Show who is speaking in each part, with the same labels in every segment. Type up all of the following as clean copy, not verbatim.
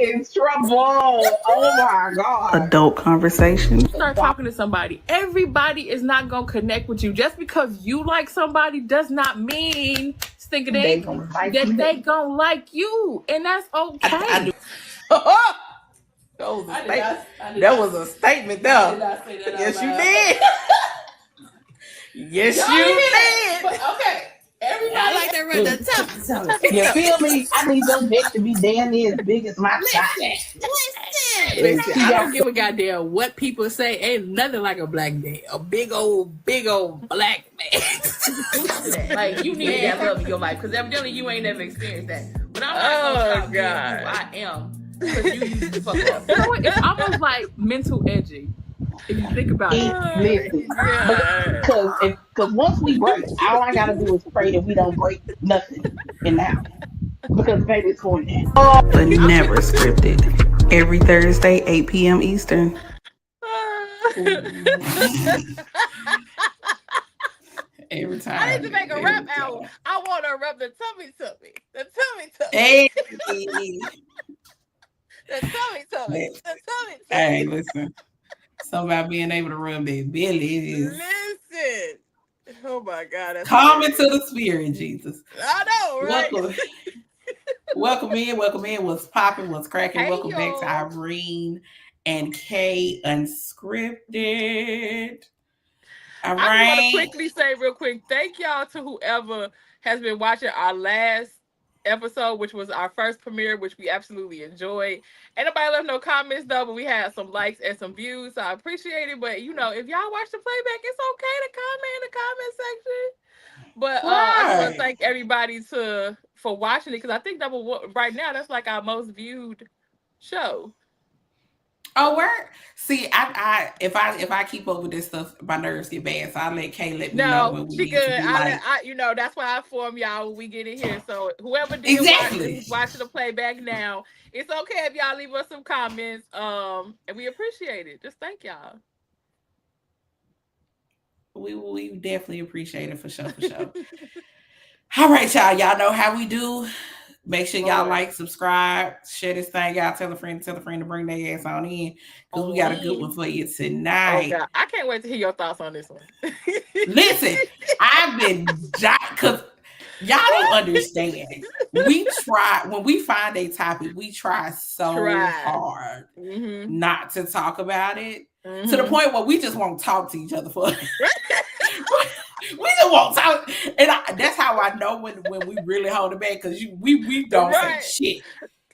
Speaker 1: in trouble. Oh my God.
Speaker 2: Adult conversation.
Speaker 3: Start talking to somebody. Everybody is not gonna connect with you. Just because you like somebody does not mean thinking they gonna like you, and that's okay.
Speaker 2: That was a statement there. Yes, you did. Yes, you did.
Speaker 3: But okay. Everybody
Speaker 4: like that right there. Tell me.
Speaker 1: You feel me? I need your dick to be damn near as big as my shot.
Speaker 4: Listen, I don't give a goddamn what people say. Ain't nothing like a black man. A big old black man.
Speaker 3: like you need that love in your life because evidently you ain't never experienced that. But I'm not gonna stop being who I am because you used to fuck up. You know what? It's almost like mental edging. If you think about it.
Speaker 1: Listen, because once we break, all I gotta do is pray that we don't break nothing in the house. Because baby, it's going down.
Speaker 2: But never scripted. Every Thursday, 8 p.m. Eastern. Every time.
Speaker 4: I need to make a rap album. I want to rap the tummy. The tummy.
Speaker 2: Hey.
Speaker 4: The tummy.
Speaker 2: Hey, listen. Something about being able to rub their bellies.
Speaker 4: Listen. Oh my God.
Speaker 2: Calm into the spirit, Jesus.
Speaker 4: I know, right?
Speaker 2: Welcome in. What's popping? What's cracking?
Speaker 4: Hey,
Speaker 2: welcome back to Irene and Kay Unscripted. All right.
Speaker 3: I want to quickly say real quick, thank y'all to whoever has been watching our last episode, which was our first premiere, which we absolutely enjoyed. Ain't nobody left no comments though, but we had some likes and some views, so I appreciate it. But you know, if y'all watch the playback, it's okay to comment in the comment section. But I just want to thank everybody for watching it because I think right now that's like our most viewed show.
Speaker 2: Oh, where? See, I if I keep up with this stuff, my nerves get bad. So I let Kay let me know when we
Speaker 3: she
Speaker 2: need
Speaker 3: good.
Speaker 2: to be
Speaker 3: That's why I inform y'all when we get in here. So whoever did watching the playback now, it's okay if y'all leave us some comments. And we appreciate it. Just thank y'all.
Speaker 2: We definitely appreciate it for sure. All right, y'all. Y'all know how we do. Make sure y'all like, subscribe, share this thing out, tell a friend to bring their ass on in because we got a good one for you tonight.
Speaker 3: Oh God. I can't wait to hear your thoughts on this one.
Speaker 2: Listen, I've been because y'all don't understand. We try when we find a topic, we try so hard not to talk about it to the point where we just won't talk to each other for we just won't talk, and that's how I know when we really hold it back because we don't say shit.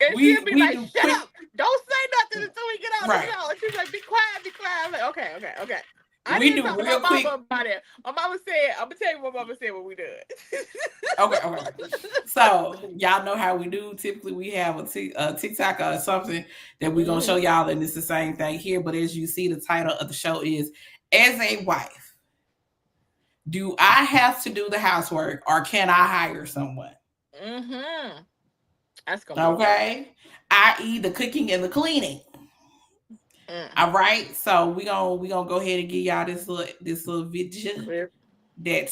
Speaker 3: And she'll be like, shut up, don't say nothing until we get out the show. And she's like, be quiet. I'm like, okay. I need to talk to my mama about it. My mama said, I'm gonna tell you what mama said when we do it.
Speaker 2: Okay. So y'all know how we do. Typically, we have a TikTok or something that we're gonna show y'all, and it's the same thing here. But as you see, the title of the show is "As a Wife, do I have to do the housework or can I hire someone?"
Speaker 3: That's gonna be
Speaker 2: okay. I.e. the cooking and the cleaning. All right. So we gonna go ahead and give y'all this little video that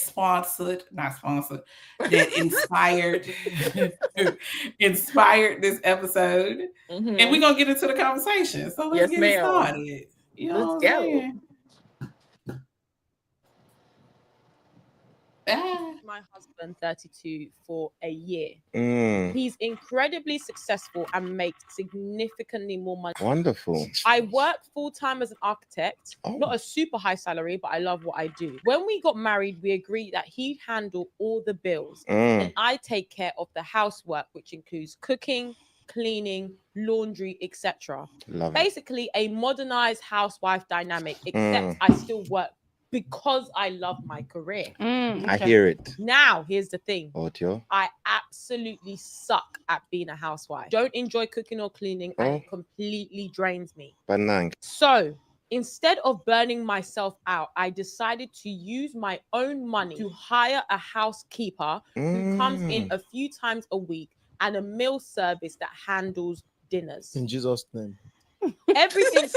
Speaker 2: inspired this episode. And we're gonna get into the conversation. So let's get it started. You know what I'm saying?
Speaker 5: My husband 32 for a year. He's incredibly successful and makes significantly more money.
Speaker 6: Wonderful.
Speaker 5: I work full-time as an architect, not a super high salary, but I love what I do. When we got married, we agreed that he'd handle all the bills and I take care of the housework, which includes cooking, cleaning, laundry, etc. Basically a modernized housewife dynamic, except I still work because I love my career.
Speaker 6: I hear it.
Speaker 5: Now, here's the thing.
Speaker 6: Otio.
Speaker 5: I absolutely suck at being a housewife. Don't enjoy cooking or cleaning and it completely drains me.
Speaker 6: Banang.
Speaker 5: So, instead of burning myself out, I decided to use my own money to hire a housekeeper who comes in a few times a week and a meal service that handles dinners.
Speaker 7: In Jesus' name.
Speaker 5: Everything's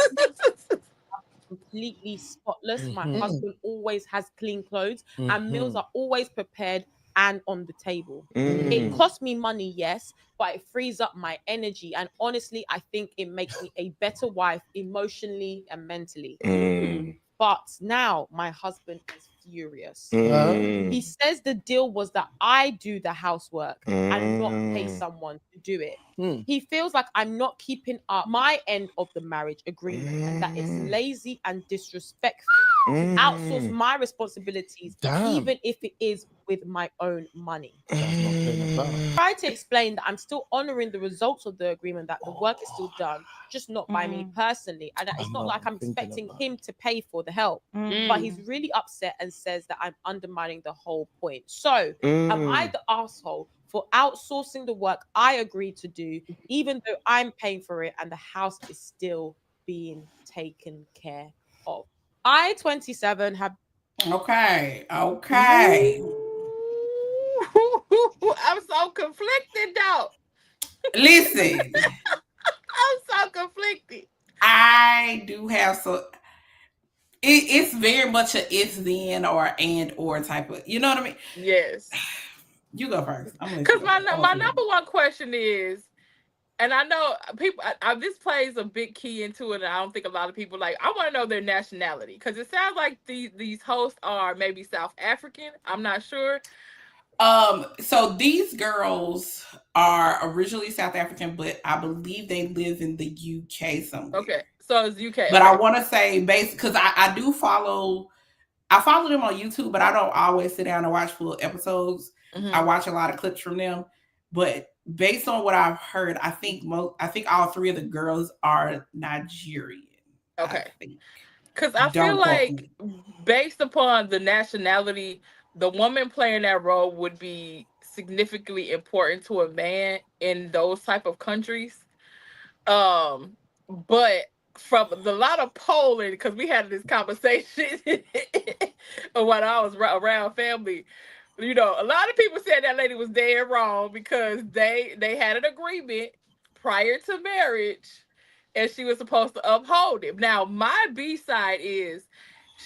Speaker 5: completely spotless. My husband always has clean clothes and meals are always prepared and on the table. It costs me money, yes, but it frees up my energy. And honestly, I think it makes me a better wife emotionally and mentally. But now my husband is furious. He says the deal was that I do the housework and not pay someone to do it. He feels like I'm not keeping up my end of the marriage agreement and that it's lazy and disrespectful to outsource my responsibilities, even if it is with my own money. Try to explain that I'm still honoring the results of the agreement, that the work is still done, just not by me personally. And that it's not like I'm expecting him to pay for the help. But he's really upset and says that I'm undermining the whole point. So am I the asshole for outsourcing the work I agreed to do, even though I'm paying for it and the house is still being taken care of? I, 27, have...
Speaker 2: Okay.
Speaker 3: I'm so conflicted, though.
Speaker 2: Listen.
Speaker 3: I'm so conflicted.
Speaker 2: I do have some... It's very much a if then or and or type of, you know what I mean?
Speaker 3: Yes.
Speaker 2: You go first.
Speaker 3: Because my number one question is, and I know people, this plays a big key into it, and I don't think a lot of people like, I want to know their nationality, because it sounds like these hosts are maybe South African. I'm not sure.
Speaker 2: So these girls are originally South African, but I believe they live in the UK somewhere.
Speaker 3: Okay, so it's UK.
Speaker 2: But I want to say, because I do follow them on YouTube, but I don't always sit down and watch full episodes. I watch a lot of clips from them, but based on what I've heard, I think all three of the girls are Nigerian.
Speaker 3: Okay, because I feel like based upon the nationality, the woman playing that role would be significantly important to a man in those type of countries. But from the lot of polling, because we had this conversation when I was around family, you know, a lot of people said that lady was dead wrong because they had an agreement prior to marriage and she was supposed to uphold it. Now, my B side is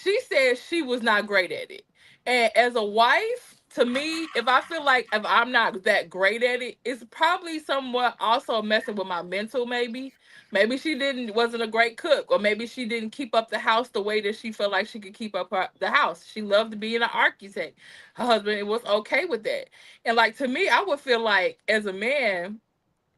Speaker 3: she said she was not great at it. And as a wife, to me, if I feel like if I'm not that great at it, it's probably somewhat also messing with my mental, maybe. Maybe she wasn't a great cook, or maybe she didn't keep up the house the way that she felt like she could keep up the house. She loved being an architect. Her husband was okay with that. And like, to me, I would feel like as a man,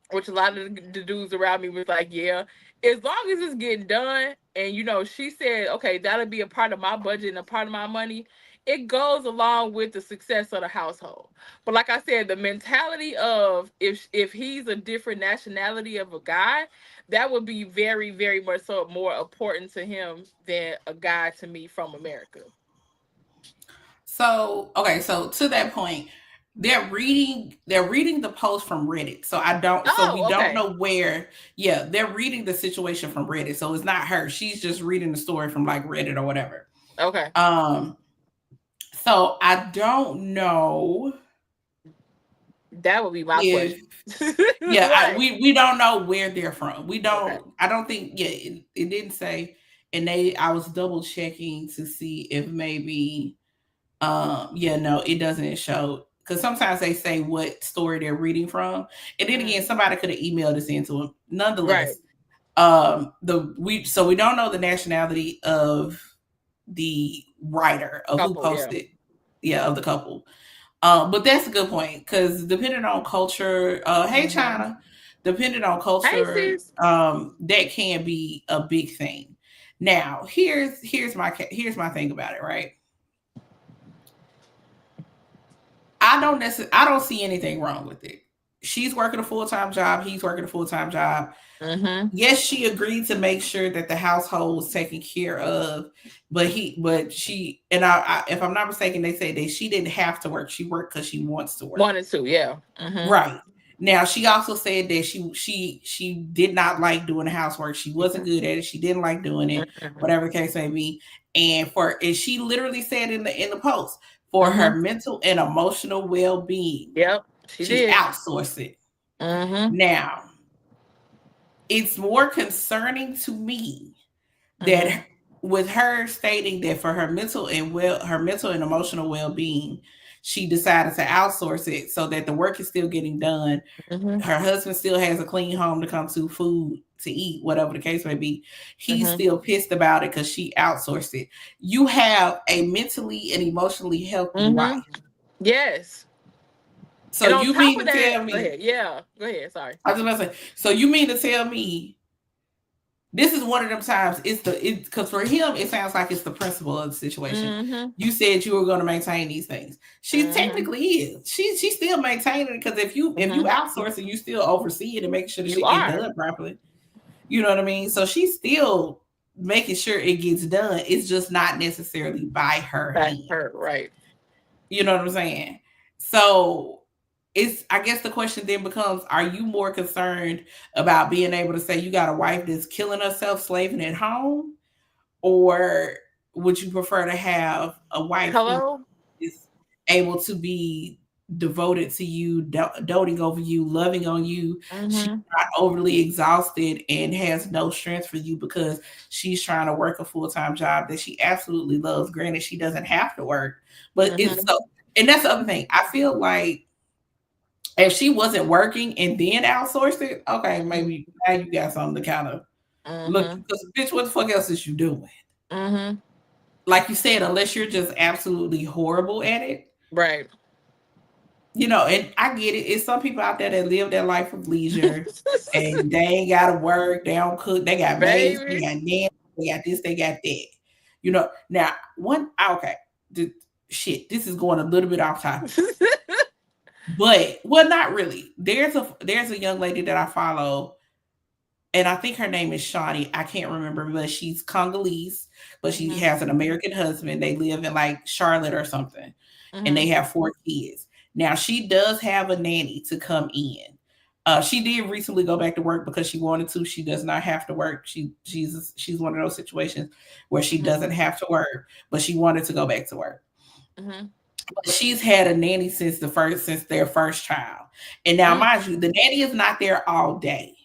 Speaker 3: which a lot of the dudes around me was like, yeah, as long as it's getting done, and you know, she said, okay, that'll be a part of my budget and a part of my money, it goes along with the success of the household. But like I said, the mentality of if he's a different nationality of a guy, that would be very, very much so more important to him than a guy to me from America.
Speaker 2: So, okay, so to that point, they're reading the post from Reddit. So don't know where. Yeah, they're reading the situation from Reddit. So it's not her. She's just reading the story from like Reddit or whatever.
Speaker 3: Okay.
Speaker 2: So I don't know.
Speaker 3: That would be my question.
Speaker 2: Yeah, right. We don't know where they're from. We don't. Okay. I don't think. Yeah, it didn't say. And I was double checking to see if maybe. No, it doesn't show, because sometimes they say what story they're reading from, and then again, somebody could have emailed us into them. Nonetheless, right. We don't know the nationality of the writer of couple, who posted, of the couple. But that's a good point, because depending on culture, hey China, depending on culture, that can be a big thing. Now, here's my thing about it, right? I don't see anything wrong with it. She's working a full-time job. He's working a full-time job. Mm-hmm. Yes, she agreed to make sure that the household was taken care of, but she, and if I'm not mistaken, they say that she didn't have to work. She worked because she wants to work.
Speaker 3: Wanted to, yeah. Mm-hmm.
Speaker 2: Right. Now, she also said that she did not like doing the housework. She wasn't good at it. She didn't like doing it, whatever the case may be. And she literally said in the post, for her mental and emotional well-being.
Speaker 3: Yep, she did.
Speaker 2: Outsourced it. Mm-hmm. Now, it's more concerning to me that with her stating that for her mental and emotional well-being, she decided to outsource it so that the work is still getting done. Her husband still has a clean home to come to, food to eat, whatever the case may be. He's still pissed about it because she outsourced it. You have a mentally and emotionally healthy wife.
Speaker 3: Yes.
Speaker 2: So you mean to tell me?
Speaker 3: Go ahead. Yeah, go ahead. Sorry.
Speaker 2: I was gonna say. So you mean to tell me this is one of them times? Because for him it sounds like it's the principle of the situation. You said you were going to maintain these things. She technically is. She's still maintaining it because if you outsource it, you still oversee it and make sure that shit gets done properly. You know what I mean? So she's still making sure it gets done. It's just not necessarily by her hand.
Speaker 3: Right.
Speaker 2: You know what I'm saying? So I guess the question then becomes, are you more concerned about being able to say you got a wife that's killing herself slaving at home, or would you prefer to have a wife who is able to be devoted to you, doting over you, loving on you? She's not overly exhausted and has no strength for you because she's trying to work a full-time job that she absolutely loves. Granted, she doesn't have to work, but it's so, and that's the other thing. I feel like if she wasn't working and then outsourced it, okay, maybe now you got something to kind of look. Because bitch, what the fuck else is you doing? Like you said, unless you're just absolutely horrible at it,
Speaker 3: right?
Speaker 2: You know, and I get it. It's some people out there that live their life of leisure and they ain't got to work. They don't cook. They got maids. They got nannies. They got this. They got that. You know. Now, this is going a little bit off topic. But not really. There's a young lady that I follow, and I think her name is Shawnee. I can't remember, but she's Congolese, but she has an American husband. They live in like Charlotte or something, and they have 4 kids. Now she does have a nanny to come in. She did recently go back to work because she wanted to. She does not have to work. She's one of those situations where she doesn't have to work, but she wanted to go back to work. But she's had a nanny since their first child. And now, mind you, the nanny is not there all day.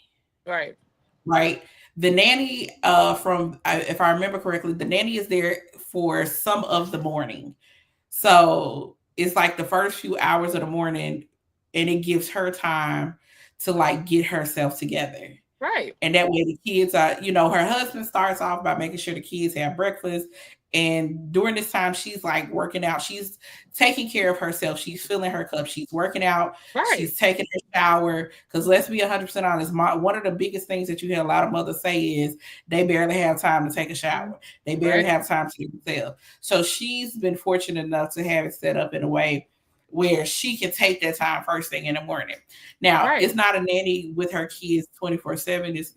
Speaker 3: Right.
Speaker 2: The nanny, if I remember correctly, the nanny is there for some of the morning. So it's like the first few hours of the morning, and it gives her time to like get herself together.
Speaker 3: Right.
Speaker 2: And that way the kids are, her husband starts off by making sure the kids have breakfast. And during this time, she's like working out. She's taking care of herself. She's filling her cup. She's working out.
Speaker 3: Right.
Speaker 2: She's taking a shower. Because let's be 100% honest, one of the biggest things that you hear a lot of mothers say is they barely have time to take a shower. They barely have time to themselves. So she's been fortunate enough to have it set up in a way where she can take that time first thing in the morning. Now, it's not a nanny with her kids 24/7.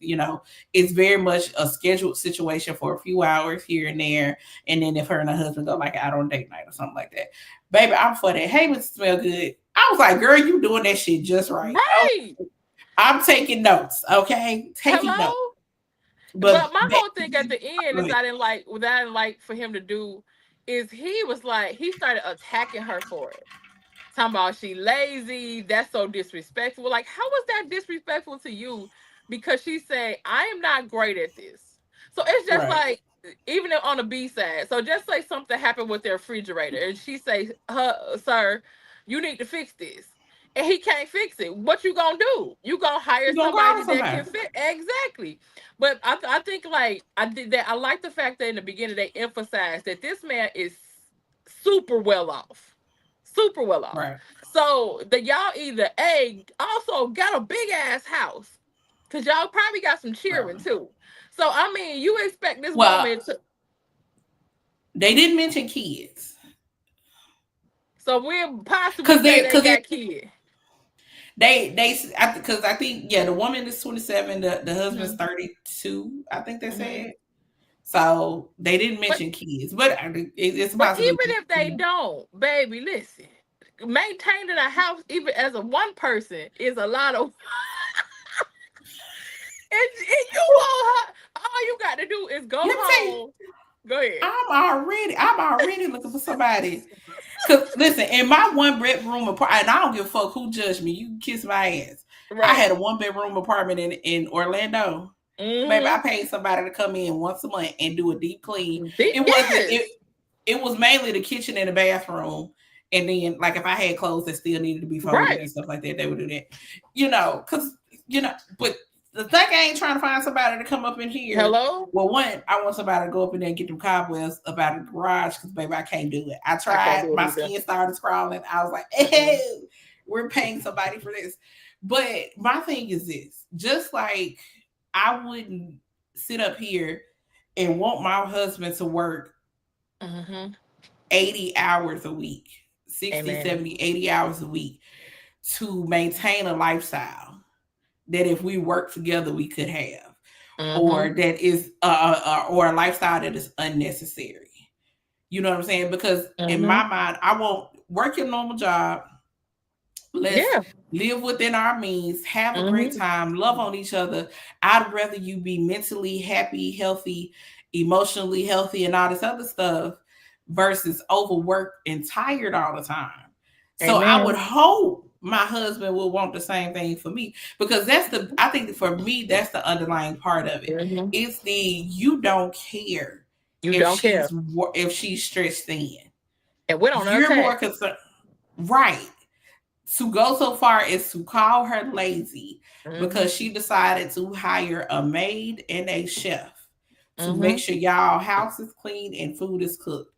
Speaker 2: It's very much a scheduled situation for a few hours here and there. And then if her and her husband go like out on date night or something like that, baby, I'm for that. Hey, Mr. Smell Good. I was like, girl, you doing that shit just right. I'm taking notes. Okay. Taking notes.
Speaker 3: But my whole thing at the end is what I didn't like for him to do is he was like, he started attacking her for it. Talking about she lazy, that's so disrespectful. Like, how was that disrespectful to you? Because she said, I am not great at this. So it's just like, even on the B side. So just say something happened with their refrigerator, and she say, sir, you need to fix this. And he can't fix it. What you gonna do? You gonna hire somebody that can fix? Exactly. But I think like I did that. I like the fact that in the beginning they emphasized that this man is super well off. Super well off.
Speaker 2: Right.
Speaker 3: So that y'all either also got a big ass house, because y'all probably got some children too. So I mean, you expect this woman to.
Speaker 2: They didn't mention kids.
Speaker 3: So we're possibly they got kids.
Speaker 2: Because I think the woman is 27, the husband's 32. I think they said. So they didn't mention kids, but it's
Speaker 3: but even if they don't, baby, listen, maintaining a house even as a one person is a lot of. and you want all you got to do is go home. Go ahead.
Speaker 2: I'm already looking for somebody. Cause listen, in my 1-bedroom apartment, and I don't give a fuck who judged me. You can kiss my ass. Right. I had a 1-bedroom apartment in Orlando. Maybe I paid somebody to come in once a month and do a deep clean. It was mainly the kitchen and the bathroom, And then, like, if I had clothes that still needed to be folded and stuff like that, they would do that. You know, because, you know, but the thing, I ain't trying to find somebody to come up in here.
Speaker 3: Hello?
Speaker 2: Well, one, I want somebody to go up in there and get them cobwebs up out of the garage because, baby, I can't do it. I tried. My skin started crawling. I was like, hey, we're paying somebody for this. But my thing is this. Just like I wouldn't sit up here and want my husband to work 80 hours a week, 60, Amen. 70, 80 hours a week to maintain a lifestyle that if we work together, we could have, or that is, or a lifestyle that is unnecessary. You know what I'm saying? Because in my mind, I won't work your normal job. Let's live within our means, have a great time, love on each other. I'd rather you be mentally happy, healthy, emotionally healthy, and all this other stuff versus overworked and tired all the time. So I would hope my husband will want the same thing for me, because I think for me, that's the underlying part of it. It's the, you don't care. If she's stressed thin.
Speaker 3: And we don't know.
Speaker 2: You're more concerned. Right. To go so far as to call her lazy because she decided to hire a maid and a chef to make sure y'all house is clean and food is cooked.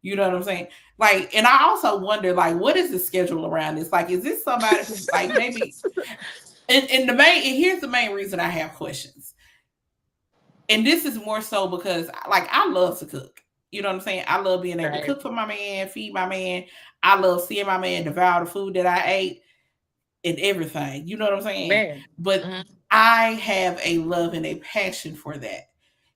Speaker 2: You know what I'm saying? Like, and I also wonder, like, what is the schedule around this? Like, is this somebody who's like maybe, and here's the main reason I have questions. And this is more so because, like, I love to cook. You know what I'm saying? I love being able to cook for my man, feed my man. I love seeing my man devour the food that I ate and everything. You know what I'm saying? But I have a love and a passion for that.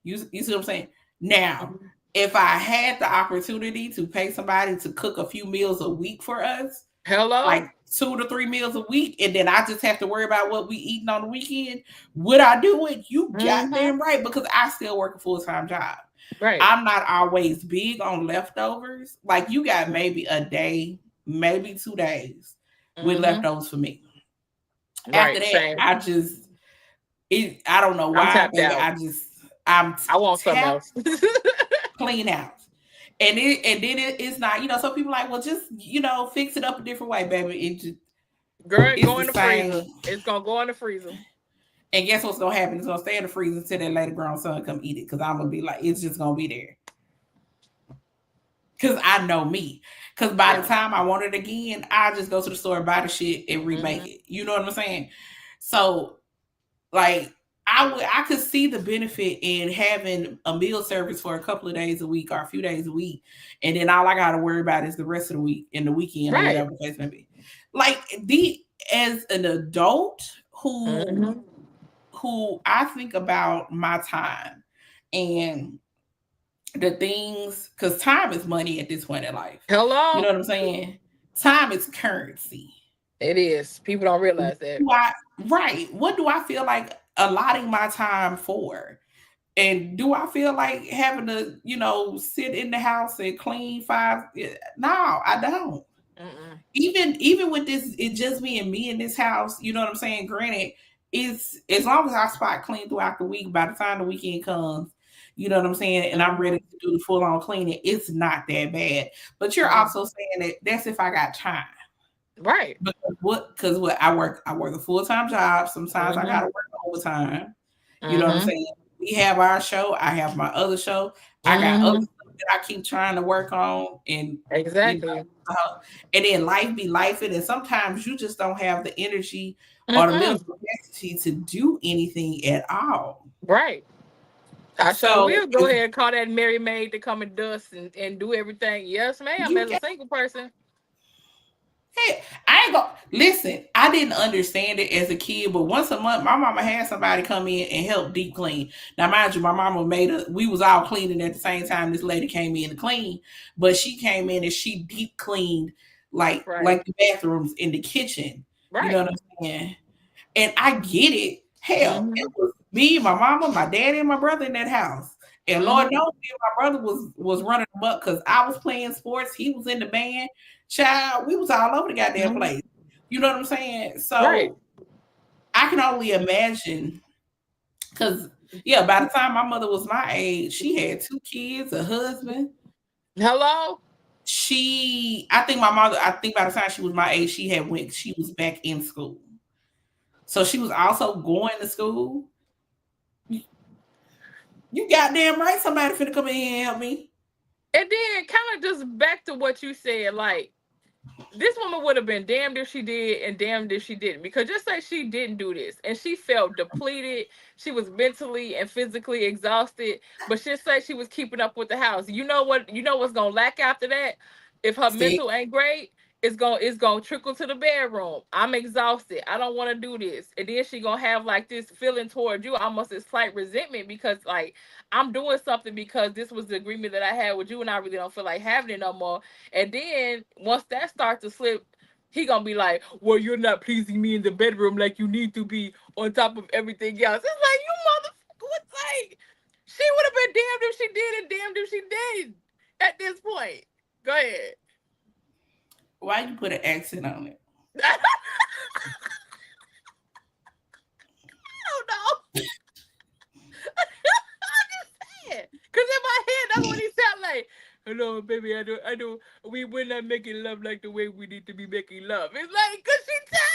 Speaker 2: You see what I'm saying? Now, if I had the opportunity to pay somebody to cook a few meals a week for us, like 2 to 3 meals a week, and then I just have to worry about what we eating on the weekend, would I do it? You goddamn right, because I still work a full-time job. Right. I'm not always big on leftovers. Like, you got maybe a day, maybe 2 days with leftovers for me. After that, I don't know why, baby. I want something else. Clean out. And then it's not, you know, some people like, well, just, you know, fix it up a different way, baby. It just,
Speaker 3: girl, go in the freezer. It's gonna go in the freezer.
Speaker 2: And guess what's gonna happen? It's gonna stay in the freezer until that later grown son come eat it. Because I'm gonna be like, it's just gonna be there. Because I know me. Because by the time I want it again, I just go to the store and buy the shit and remake it. You know what I'm saying? So, like, I could see the benefit in having a meal service for a couple of days a week or a few days a week, and then all I got to worry about is the rest of the week and the weekend or whatever the case may be. Like, as an adult who I think about my time and the things, because time is money at this point in life.
Speaker 3: Hello,
Speaker 2: you know what I'm saying? Time is currency.
Speaker 3: It is. People don't realize that.
Speaker 2: What do I feel like allotting my time for? And do I feel like having to, you know, sit in the house and clean 5? No, I don't. Even with this, it just being me in this house, you know what I'm saying? Granted, it's as long as I spot clean throughout the week, by the time the weekend comes, you know what I'm saying, and I'm ready to do the full-on cleaning, it's not that bad. But you're also saying that that's if I got time.
Speaker 3: Right.
Speaker 2: Because I work a full-time job. Sometimes I gotta work overtime. You know what I'm saying? We have our show. I have my other show. I got other stuff that I keep trying to work on. And
Speaker 3: exactly.
Speaker 2: You know, and then life be lifing, and sometimes you just don't have the energy or the mental capacity to do anything at all.
Speaker 3: Right. We'll go ahead and call that Mary Maid to come and dust and do everything. Yes, ma'am, as a single person.
Speaker 2: Hey, I ain't gonna listen. I didn't understand it as a kid, but once a month, my mama had somebody come in and help deep clean. Now, mind you, my mama we was all cleaning at the same time this lady came in to clean, but she came in and she deep cleaned like the bathrooms in the kitchen. Right. You know what I'm saying? And I get it. Hell, it was me, my mama, my daddy, and my brother in that house. And Lord knows, my brother was running them up because I was playing sports. He was in the band. Child, we was all over the goddamn place. You know what I'm saying? So I can only imagine, because by the time my mother was my age, she had 2 kids, a husband.
Speaker 3: Hello?
Speaker 2: I think my mother, I think by the time she was my age, she was back in school. So she was also going to school. You goddamn right somebody finna come in here and help me.
Speaker 3: And then kind of just back to what you said, like, this woman would have been damned if she did and damned if she didn't. Because just say she didn't do this and she felt depleted, she was mentally and physically exhausted, but just say she was keeping up with the house. You know what's gonna lack after that? If her mental ain't great, it's gonna trickle to the bedroom. I'm exhausted. I don't want to do this. And then she gonna have like this feeling towards you, almost a slight resentment, because like, I'm doing something because this was the agreement that I had with you and I really don't feel like having it no more. And then once that starts to slip, he gonna be like, well, you're not pleasing me in the bedroom like you need to be on top of everything else. It's like, you motherfucker, what's like, she would have been damned if she did and damned if she did at this point. Go ahead.
Speaker 2: Why you put an accent on it?
Speaker 3: I don't know. I'm just saying. Because in my head, that's what he sound like. Hello, baby, we're not making love like the way we need to be making love. It's like, because she tired.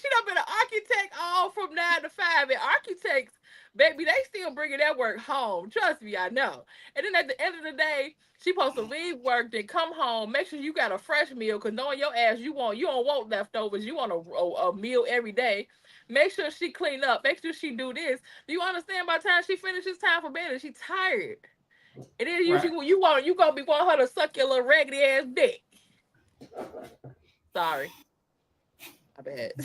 Speaker 3: She done been an architect all from 9 to 5. And architects, baby, they still bringing that work home. Trust me, I know. And then at the end of the day, she supposed to leave work, then come home, make sure you got a fresh meal, because knowing your ass, you don't want leftovers. You want a meal every day. Make sure she clean up. Make sure she do this. Do you understand by the time she finishes time for bed and she tired? And then you gonna be wanting her to suck your little raggedy ass dick. Sorry. My bad. I'm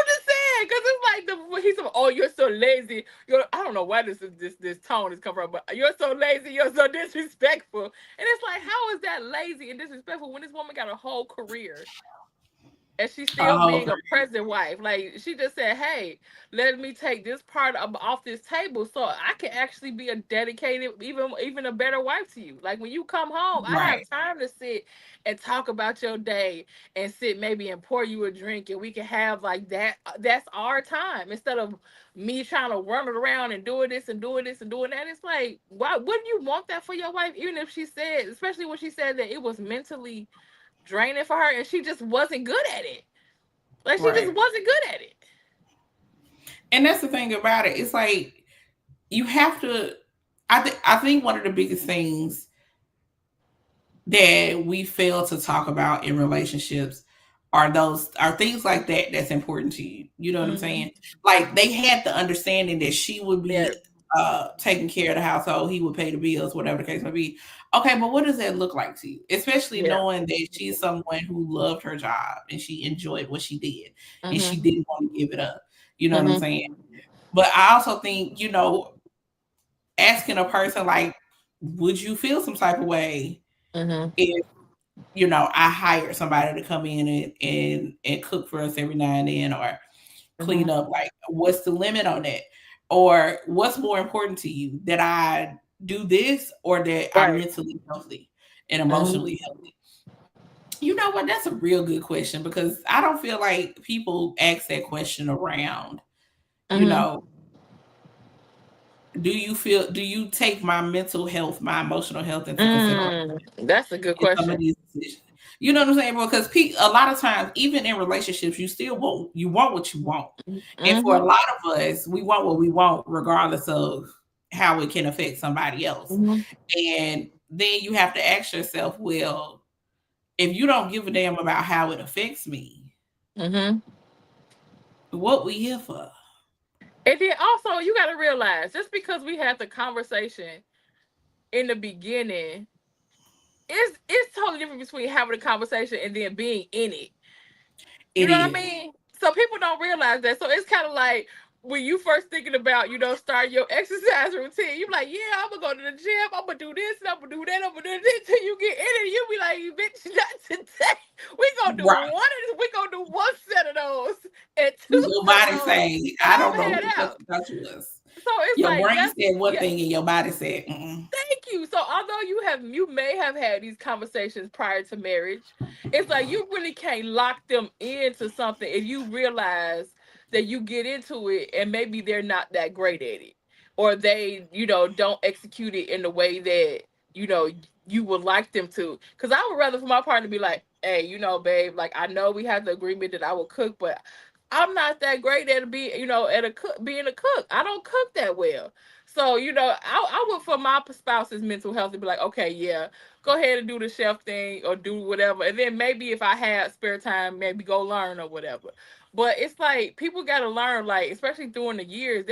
Speaker 3: just saying, because it's like he's like, oh, you're so lazy. I don't know why this tone is coming from, but you're so lazy, you're so disrespectful. And it's like, how is that lazy and disrespectful when this woman got a whole career? And she's still being a present wife. Like, she just said, hey, let me take this part off this table so I can actually be a dedicated, even a better wife to you. Like, when you come home, I have time to sit and talk about your day and sit maybe and pour you a drink, and we can have like that. That's our time, instead of me trying to run it around and doing this and doing this and doing that. It's like, why wouldn't you want that for your wife? Even if she said, especially when she said that it was mentally draining for her and she just wasn't good at it. Like, she just wasn't good at it.
Speaker 2: And that's the thing about it. It's like, you have to, I think one of the biggest things that we fail to talk about in relationships are things like that that's important to you. You know what I'm saying? Like, they had the understanding that she would be taking care of the household, he would pay the bills, whatever the case may be. Okay, but what does that look like to you? Especially knowing that she's someone who loved her job and she enjoyed what she did and she didn't want to give it up. You know what I'm saying? But I also think, asking a person like, would you feel some type of way if, I hired somebody to come in and cook for us every now and then, or clean up? Like, what's the limit on that? Or what's more important to you, that I do this or that I'm mentally healthy and emotionally healthy? You know what? That's a real good question, because I don't feel like people ask that question around. Do you take my mental health, my emotional health into consideration?
Speaker 3: That's a good question.
Speaker 2: Some of these decisions. You know what I'm saying? Because a lot of times, even in relationships, you still want what you want. And for a lot of us, we want what we want, regardless of how it can affect somebody else. And then you have to ask yourself, well, if you don't give a damn about how it affects me, what we here for?
Speaker 3: And then also, you got to realize, just because we had the conversation in the beginning, it's totally different between having a conversation and then being in it. You know what I mean? So people don't realize that. So it's kind of like, when you first thinking about, start your exercise routine, you're like, yeah, I'm going to go to the gym, I'm going to do this, and I'm going to do that, I'm going to do this, till you get in it, you be like, bitch, not today. We going to do one set of those, and two
Speaker 2: your body say, I don't know what about you is.
Speaker 3: So it's
Speaker 2: your
Speaker 3: like,
Speaker 2: brain said one thing and your body said,
Speaker 3: Thank you. So although you may have had these conversations prior to marriage, it's like, you really can't lock them into something if you realize that you get into it and maybe they're not that great at it, or they, don't execute it in the way that you would like them to. Because I would rather for my partner to be like, hey, babe, like I know we have the agreement that I will cook, but I'm not that great at being a cook. I don't cook that well. So, I would, for my spouse's mental health, to be like, okay, yeah, go ahead and do the chef thing or do whatever. And then maybe if I had spare time, maybe go learn or whatever. But it's like people got to learn, like, especially during the years,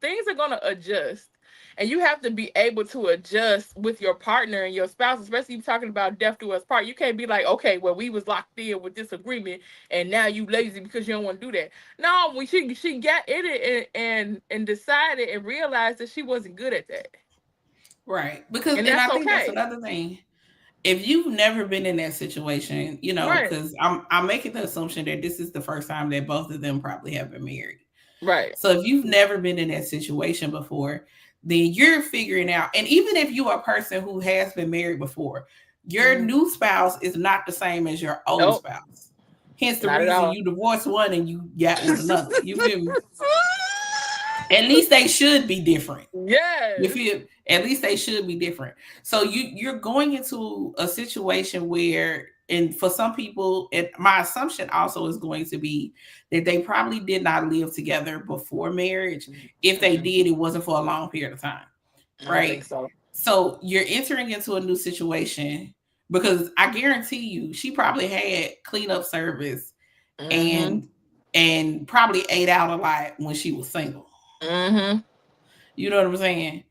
Speaker 3: things are going to adjust. And you have to be able to adjust with your partner and your spouse, especially if you're talking about death do us part. You can't be like, okay, well, we was locked in with this agreement and now you lazy because you don't want to do that. No, when she got in it and decided and realized that she wasn't good at that.
Speaker 2: Right. Because,
Speaker 3: and
Speaker 2: I think that's another thing. If you've never been in that situation, because I'm making the assumption that this is the first time that both of them probably have been married.
Speaker 3: Right.
Speaker 2: So if you've never been in that situation before, then you're figuring out, and even if you are a person who has been married before, your new spouse is not the same as your old spouse. Hence the reason you divorced one and you got with another. You feel me? At least they should be different.
Speaker 3: Yes.
Speaker 2: You feel? At least they should be different. So you're going into a situation where, and for some people, my assumption also is going to be that they probably did not live together before marriage. If they did, it wasn't for a long period of time. Right?
Speaker 3: I think so.
Speaker 2: So you're entering into a new situation because I guarantee you, she probably had cleanup service and probably ate out a lot when she was single. You know what I'm saying?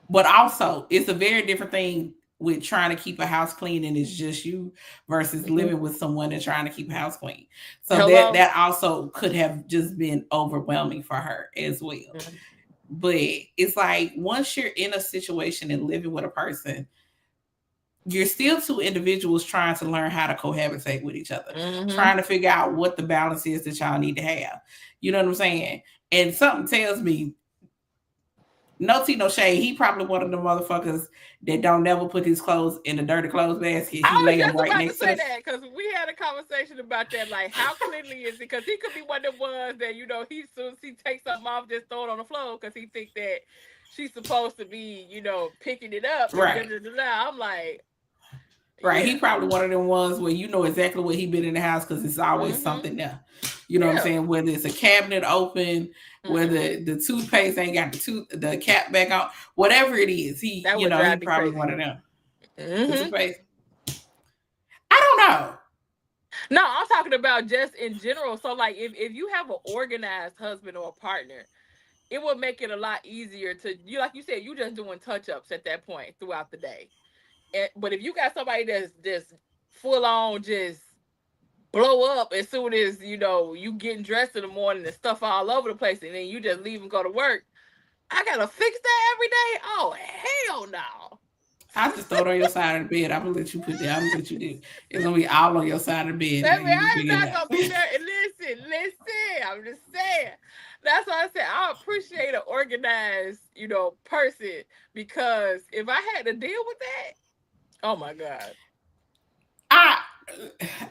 Speaker 2: But also, it's a very different thing with trying to keep a house clean and it's just you versus living with someone and trying to keep a house clean. So that also could have just been overwhelming for her as well. But it's like once you're in a situation and living with a person, you're still two individuals trying to learn how to cohabitate with each other, trying to figure out what the balance is that y'all need to have. You know what I'm saying? And something tells me, no tea, no shade, he probably one of the motherfuckers that don't never put his clothes in the dirty clothes basket. He lay them right next to
Speaker 3: that because we had a conversation about that. Like, how cleanly is it? Because he could be one of the ones that he soon as he takes something off, just throw it on the floor because he think that she's supposed to be, picking it up.
Speaker 2: Right.
Speaker 3: I'm like,
Speaker 2: right. Yeah. He probably one of them ones where you know exactly what he been in the house because it's always something there. You know what I'm saying? Whether it's a cabinet open, whether the toothpaste ain't got the cap back on, whatever it is, he probably crazy. One of them. The toothpaste. I don't know.
Speaker 3: No, I'm talking about just in general. So, like, if you have an organized husband or a partner, it would make it a lot easier to like you said, you just doing touch-ups at that point throughout the day. But if you got somebody that's just full on just blow up as soon as you getting dressed in the morning and stuff all over the place, and then you just leave and go to work, I gotta fix that every day. Oh hell no!
Speaker 2: I just throw it on your side of the bed. I'm gonna let you put that. I'm gonna let you do. It's gonna be all on your side of the bed.
Speaker 3: I ain't not gonna be there. Listen. I'm just saying. That's why I said I appreciate an organized, person, because if I had to deal with that, oh my God.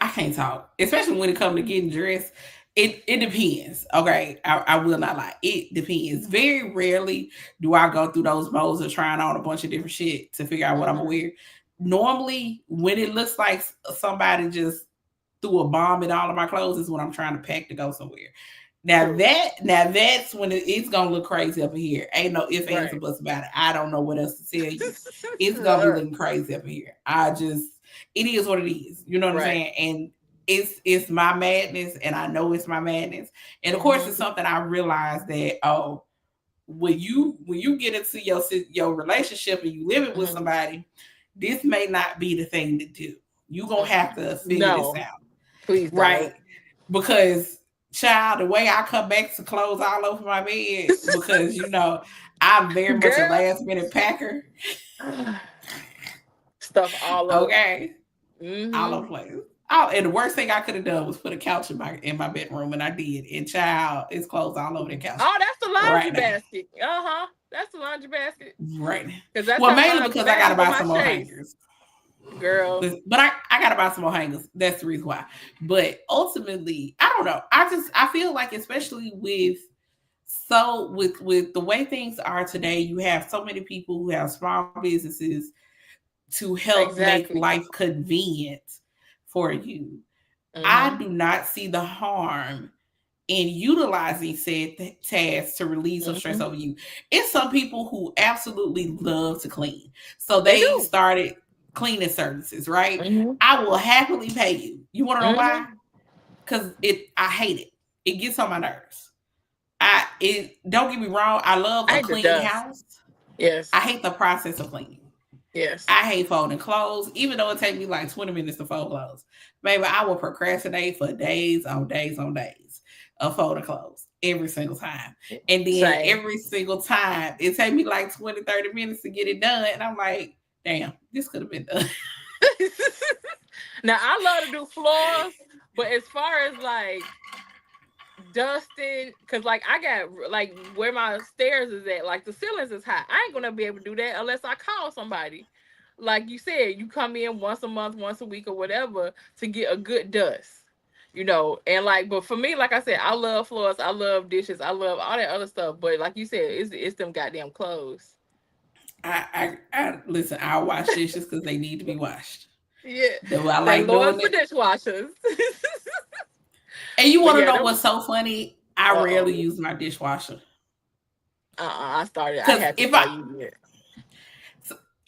Speaker 2: I can't talk, especially when it comes to getting dressed. It depends. Okay, I will not lie. It depends. Very rarely do I go through those modes of trying on a bunch of different shit to figure out what I'm gonna wear. Normally, when it looks like somebody just threw a bomb in all of my clothes, is when I'm trying to pack to go somewhere. Now that's when it's gonna look crazy up in here. Ain't no ifs, ands, or buts about it. I don't know what else to tell you. It's gonna be looking crazy up in here. It is what it is. You know what I'm saying? And it's my madness, and I know it's my madness. And of course, it's something I realized that when you get into your relationship and you living with somebody, this may not be the thing to do. You gonna have to figure this out.
Speaker 3: Please,
Speaker 2: right? Because child, the way I come back to clothes all over my bed, because I'm very much a last minute packer.
Speaker 3: Stuff all over.
Speaker 2: Okay. All over the place. And the worst thing I could have done was put a couch in my bedroom, and I did. And child, it's clothes all over the couch.
Speaker 3: Oh, that's the laundry basket. That's the laundry basket.
Speaker 2: Right. Well, mainly because I gotta buy some more hangers.
Speaker 3: Girl.
Speaker 2: But I gotta buy some more hangers. That's the reason why. But ultimately, I don't know. I feel like, especially with So with the way things are today, you have so many people who have small businesses to help make life convenient for you. I do not see the harm in utilizing said tasks to release some stress over you. It's some people who absolutely love to clean. So they started cleaning services, right? I will happily pay you. You want to know why? Because I hate it. It gets on my nerves. Don't get me wrong, I love a clean house.
Speaker 3: Yes.
Speaker 2: I hate the process of cleaning.
Speaker 3: Yes.
Speaker 2: I hate folding clothes, even though it takes me like 20 minutes to fold clothes. Maybe I will procrastinate for days on days on days of folding clothes every single time. And then every single time, it takes me like 20, 30 minutes to get it done. And I'm like, damn, this could have been done.
Speaker 3: Now, I love to do floors, but as far as like dusting, because like I got like where my stairs is at, like the ceilings is high. I ain't gonna be able to do that unless I call somebody. Like you said, you come in once a month, once a week, or whatever to get a good dust, you know. And like, but for me, like I said, I love floors, I love dishes, I love all that other stuff. But like you said, it's them goddamn clothes.
Speaker 2: I listen. I'll wash dishes because they need to be washed.
Speaker 3: Yeah,
Speaker 2: though I like doing
Speaker 3: for dishwashers.
Speaker 2: And you want to know what's so funny? I rarely use my dishwasher.
Speaker 3: I started. I had to start using it.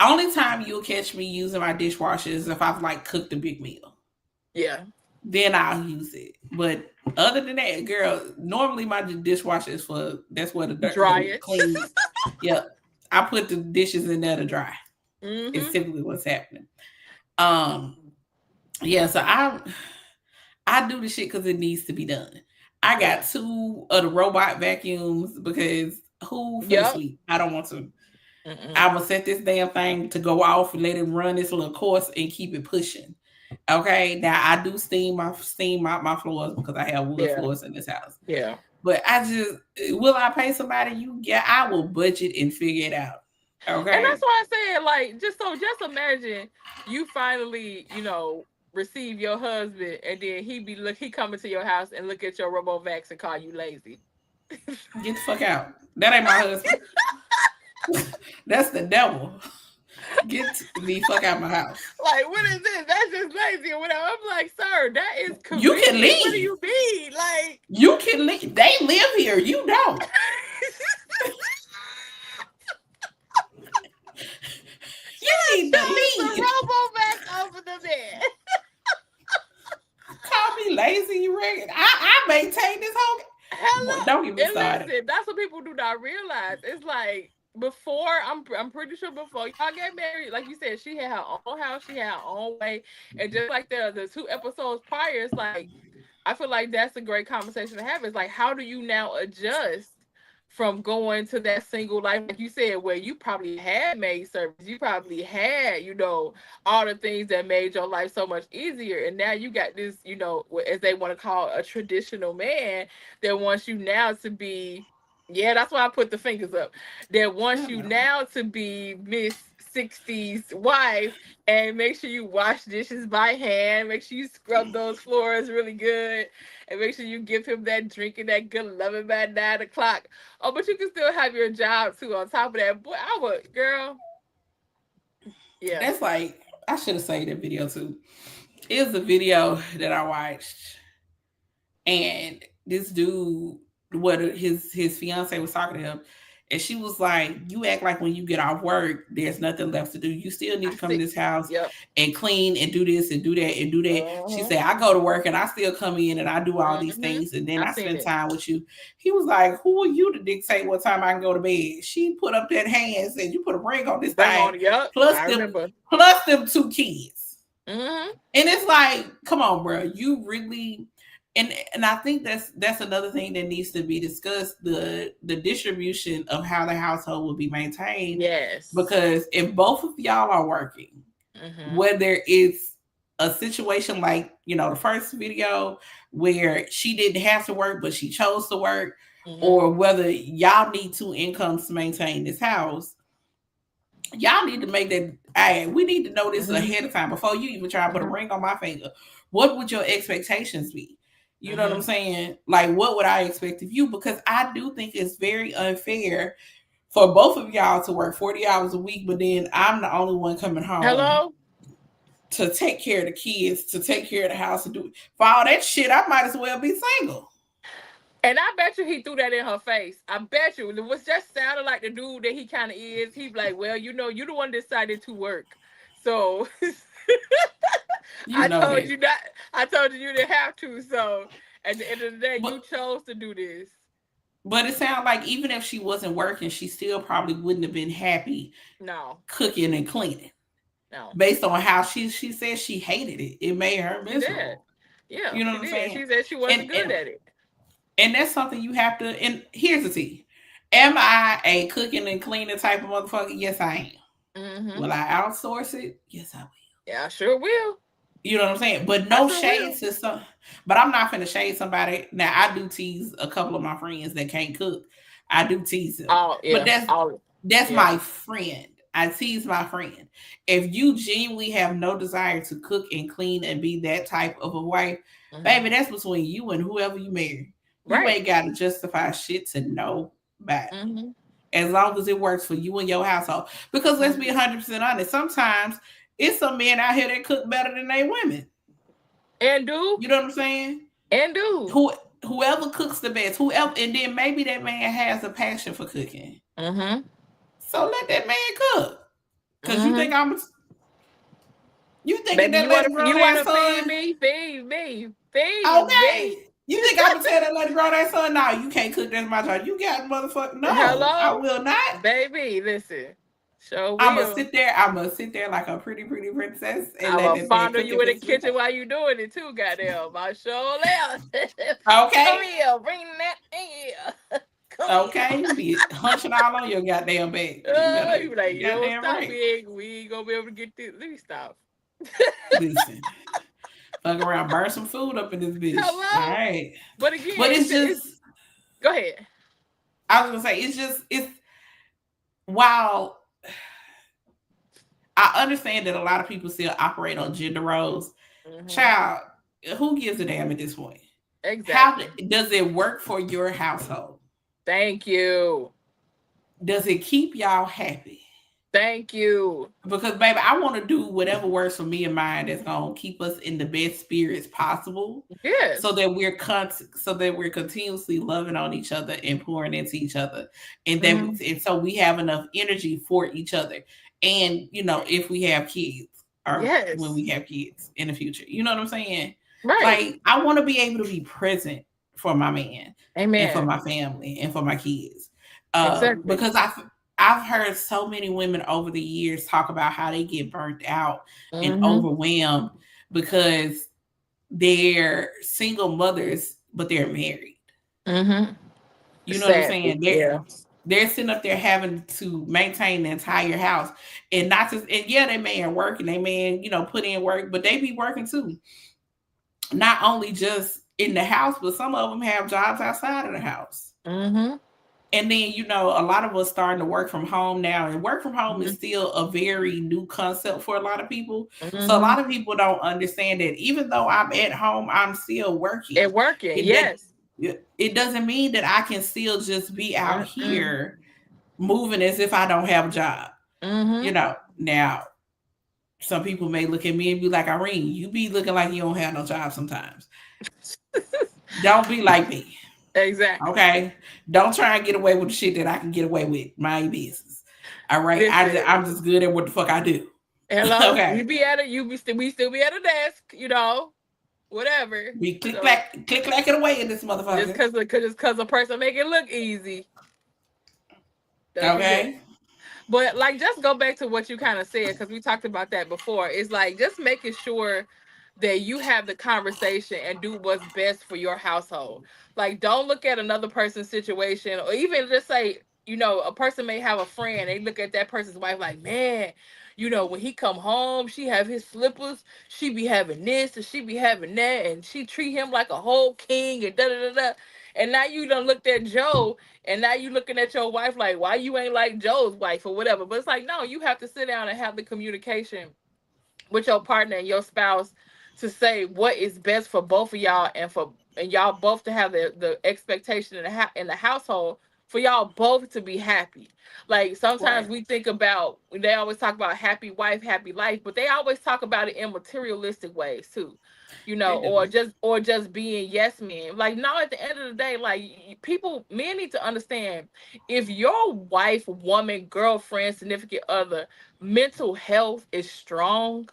Speaker 2: Only time you'll catch me using my dishwasher is if I've like cooked a big meal.
Speaker 3: Yeah.
Speaker 2: Then I'll use it. But other than that, girl, normally my dishwasher is that's where the dirt
Speaker 3: dry
Speaker 2: clean. Yep. I put the dishes in there to dry. It's typically what's happening. Yeah, so I do the shit because it needs to be done. I got 2 of the robot vacuums because who for sleep? I don't want to. I'm gonna set this damn thing to go off and let it run this little course and keep it pushing. Okay, now I do steam my floors because I have wood floors in this house.
Speaker 3: Yeah,
Speaker 2: but will I pay somebody? I will budget and figure it out. Okay,
Speaker 3: and that's why I said like just imagine you finally receive your husband and then he coming to your house and look at your RoboVax and call you lazy.
Speaker 2: Get the fuck out. That ain't my husband. That's the devil. Get the fuck out of my house.
Speaker 3: Like, what is this? That's just lazy or whatever. I'm like, sir, that is convenient.
Speaker 2: You can leave.
Speaker 3: What do you mean? Like,
Speaker 2: you can leave. They live here. You don't. You need to leave.
Speaker 3: The RoboVax over the bed.
Speaker 2: Call me lazy, you reckon? I maintain this whole.
Speaker 3: Hello.
Speaker 2: Don't get me started.
Speaker 3: Listen, that's what people do not realize. It's like before, I'm pretty sure before y'all get married, like you said, she had her own house, she had her own way, and just like the 2 episodes prior, it's like I feel like that's a great conversation to have. It's like, how do you now adjust from going to that single life, like you said, where you probably had maid service, you probably had, all the things that made your life so much easier. And now you got this, as they want to call a traditional man that wants you now to be, that's why I put the fingers up, that wants you now to be Miss 60s wife and make sure you wash dishes by hand, make sure you scrub those floors really good, and make sure you give him that drink and that good loving by 9 o'clock. Oh, but you can still have your job too on top of that. Boy, I would, girl. Yeah.
Speaker 2: That's like, I should have saved that video too. It was a video that I watched, and this dude, his fiance was talking to him, and she was like, you act like when you get off work, there's nothing left to do. You still need to come to this house and clean and do this and do that and do that. She said, I go to work and I still come in and I do all these things and then I spend time with you. He was like, who are you to dictate what time I can go to bed? She put up that hand and said, you put a ring on this thing. Plus them 2 kids. And it's like, come on, bro. You really... And I think that's another thing that needs to be discussed, the distribution of how the household will be maintained.
Speaker 3: Yes.
Speaker 2: Because if both of y'all are working, whether it's a situation like, the first video where she didn't have to work, but she chose to work, or whether y'all need 2 incomes to maintain this house, y'all need to make that, we need to know this ahead of time before you even try to put a ring on my finger. What would your expectations be? You know what I'm saying? Like, what would I expect of you? Because I do think it's very unfair for both of y'all to work 40 hours a week, but then I'm the only one coming home to take care of the kids, to take care of the house, to do for all that shit. I might as well be single.
Speaker 3: And I bet you he threw that in her face. I bet you it was just sounding like the dude that he kind of is. He's like, well, you know, you the one decided to work, so I told you not. I told you didn't have to. So at the end of the day, you chose to do this.
Speaker 2: But it sounds like even if she wasn't working, she still probably wouldn't have been happy.
Speaker 3: No,
Speaker 2: cooking and cleaning.
Speaker 3: No,
Speaker 2: based on how she said she hated it. It made her miserable.
Speaker 3: Yeah,
Speaker 2: you know what I'm saying.
Speaker 3: She said she wasn't good at it.
Speaker 2: And that's something you have to. And here's the tea: am I a cooking and cleaning type of motherfucker? Yes, I am.
Speaker 3: Mm-hmm.
Speaker 2: Will I outsource it? Yes, I will.
Speaker 3: Yeah, I sure will.
Speaker 2: You know what I'm saying? But no shade to some. But I'm not finna shade somebody. Now I do tease a couple of my friends that can't cook. I do tease them.
Speaker 3: Oh, yeah.
Speaker 2: But that's my friend. I tease my friend. If you genuinely have no desire to cook and clean and be that type of a wife, baby, that's between you and whoever you marry. You ain't got to justify shit to nobody. As long as it works for you and your household. Because let's be 100% honest. Sometimes it's some men out here that cook better than they women.
Speaker 3: And do.
Speaker 2: You know what I'm saying?
Speaker 3: And do.
Speaker 2: Whoever cooks the best. Whoever. And then maybe that man has a passion for cooking. So let that man cook. Because you think I'm... You think
Speaker 3: baby,
Speaker 2: that lady grow that son?
Speaker 3: Feed me.
Speaker 2: Okay. You think I'm going to tell that lady grow that son? No, you can't cook. That's my job. You got motherfucker. No, I will not.
Speaker 3: Baby, listen.
Speaker 2: I'm going to sit there like a pretty princess. And
Speaker 3: I'm going to fondle you in the kitchen while you doing it too, goddamn. I sure will.
Speaker 2: Okay.
Speaker 3: Come here. Bring that here.
Speaker 2: Okay, you be hunching all on your goddamn bag.
Speaker 3: You be like, you don't stop, we ain't gonna be able to get this. Let me stop.
Speaker 2: Listen, fuck around, burn some food up in this bitch.
Speaker 3: Hello?
Speaker 2: All right,
Speaker 3: but again,
Speaker 2: it's just.
Speaker 3: Go ahead.
Speaker 2: I was gonna say it's while I understand that a lot of people still operate on gender roles. Child, who gives a damn at this point?
Speaker 3: Exactly.
Speaker 2: How does it work for your household?
Speaker 3: Thank you.
Speaker 2: Does it keep y'all happy?
Speaker 3: Thank you.
Speaker 2: Because, baby, I want to do whatever works for me and mine that's going to keep us in the best spirits possible.
Speaker 3: Yes.
Speaker 2: So that we're continuously loving on each other and pouring into each other. And then and so we have enough energy for each other. And, you know, if we have kids or when we have kids in the future, you know what I'm saying?
Speaker 3: Right.
Speaker 2: Like, I want to be able to be present for my man.
Speaker 3: Amen.
Speaker 2: And for my family and for my kids.
Speaker 3: Exactly.
Speaker 2: Because I've heard so many women over the years talk about how they get burnt out and overwhelmed because they're single mothers, but they're married. You know what I'm saying? They're sitting up there having to maintain the entire house and they may are working, they may, you know, put in work, but they be working too. Not only just in the house, but some of them have jobs outside of the house. And then, you know, a lot of us starting to work from home now, and work from home is still a very new concept for a lot of people. So a lot of people don't understand that even though I'm at home, I'm still working. It doesn't mean that I can still just be out here moving as if I don't have a job. You know, now some people may look at me and be like, Irene, you be looking like you don't have no job sometimes. Don't be like me.
Speaker 3: Exactly.
Speaker 2: Okay. Don't try and get away with the shit that I can get away with. My business. All right. I'm just good at what the fuck I do.
Speaker 3: Hello. Okay. We still be at a desk, you know, whatever.
Speaker 2: We click it away in this motherfucker.
Speaker 3: Just because a person make it look easy.
Speaker 2: Okay.
Speaker 3: But like, just go back to what you kind of said, because we talked about that before. It's like just making sure that you have the conversation and do what's best for your household. Like, don't look at another person's situation, or even just say, you know, a person may have a friend, they look at that person's wife like, man, you know, when he come home, she have his slippers, she be having this and she be having that, and she treat him like a whole king and da-da-da-da. And now you done looked at Joe, and now you looking at your wife like, why you ain't like Joe's wife or whatever. But it's like, no, you have to sit down and have the communication with your partner and your spouse to say what is best for both of y'all and for and y'all both to have the expectation in the household for y'all both to be happy. Like sometimes we think about, they always talk about happy wife, happy life, but they always talk about it in materialistic ways too. Or just being yes men. Like, no, at the end of the day, like men need to understand, if your wife, woman, girlfriend, significant other mental health is strong,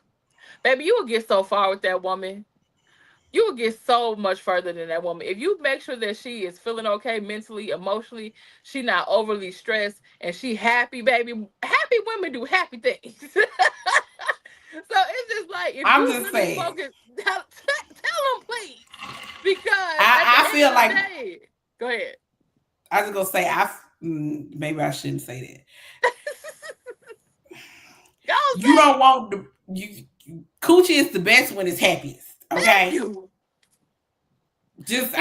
Speaker 3: baby, you will get so far with that woman. You will get so much further than that woman if you make sure that she is feeling okay mentally, emotionally, she not overly stressed, and she happy, baby. Happy women do happy things. So it's just like, if
Speaker 2: I'm
Speaker 3: you
Speaker 2: just
Speaker 3: really
Speaker 2: saying.
Speaker 3: focus, tell them, please, because
Speaker 2: I feel like,
Speaker 3: day, go ahead.
Speaker 2: I was gonna say, maybe I shouldn't say that. You don't want coochie is the best when it's happiest. Okay.
Speaker 3: Thank you.
Speaker 2: Just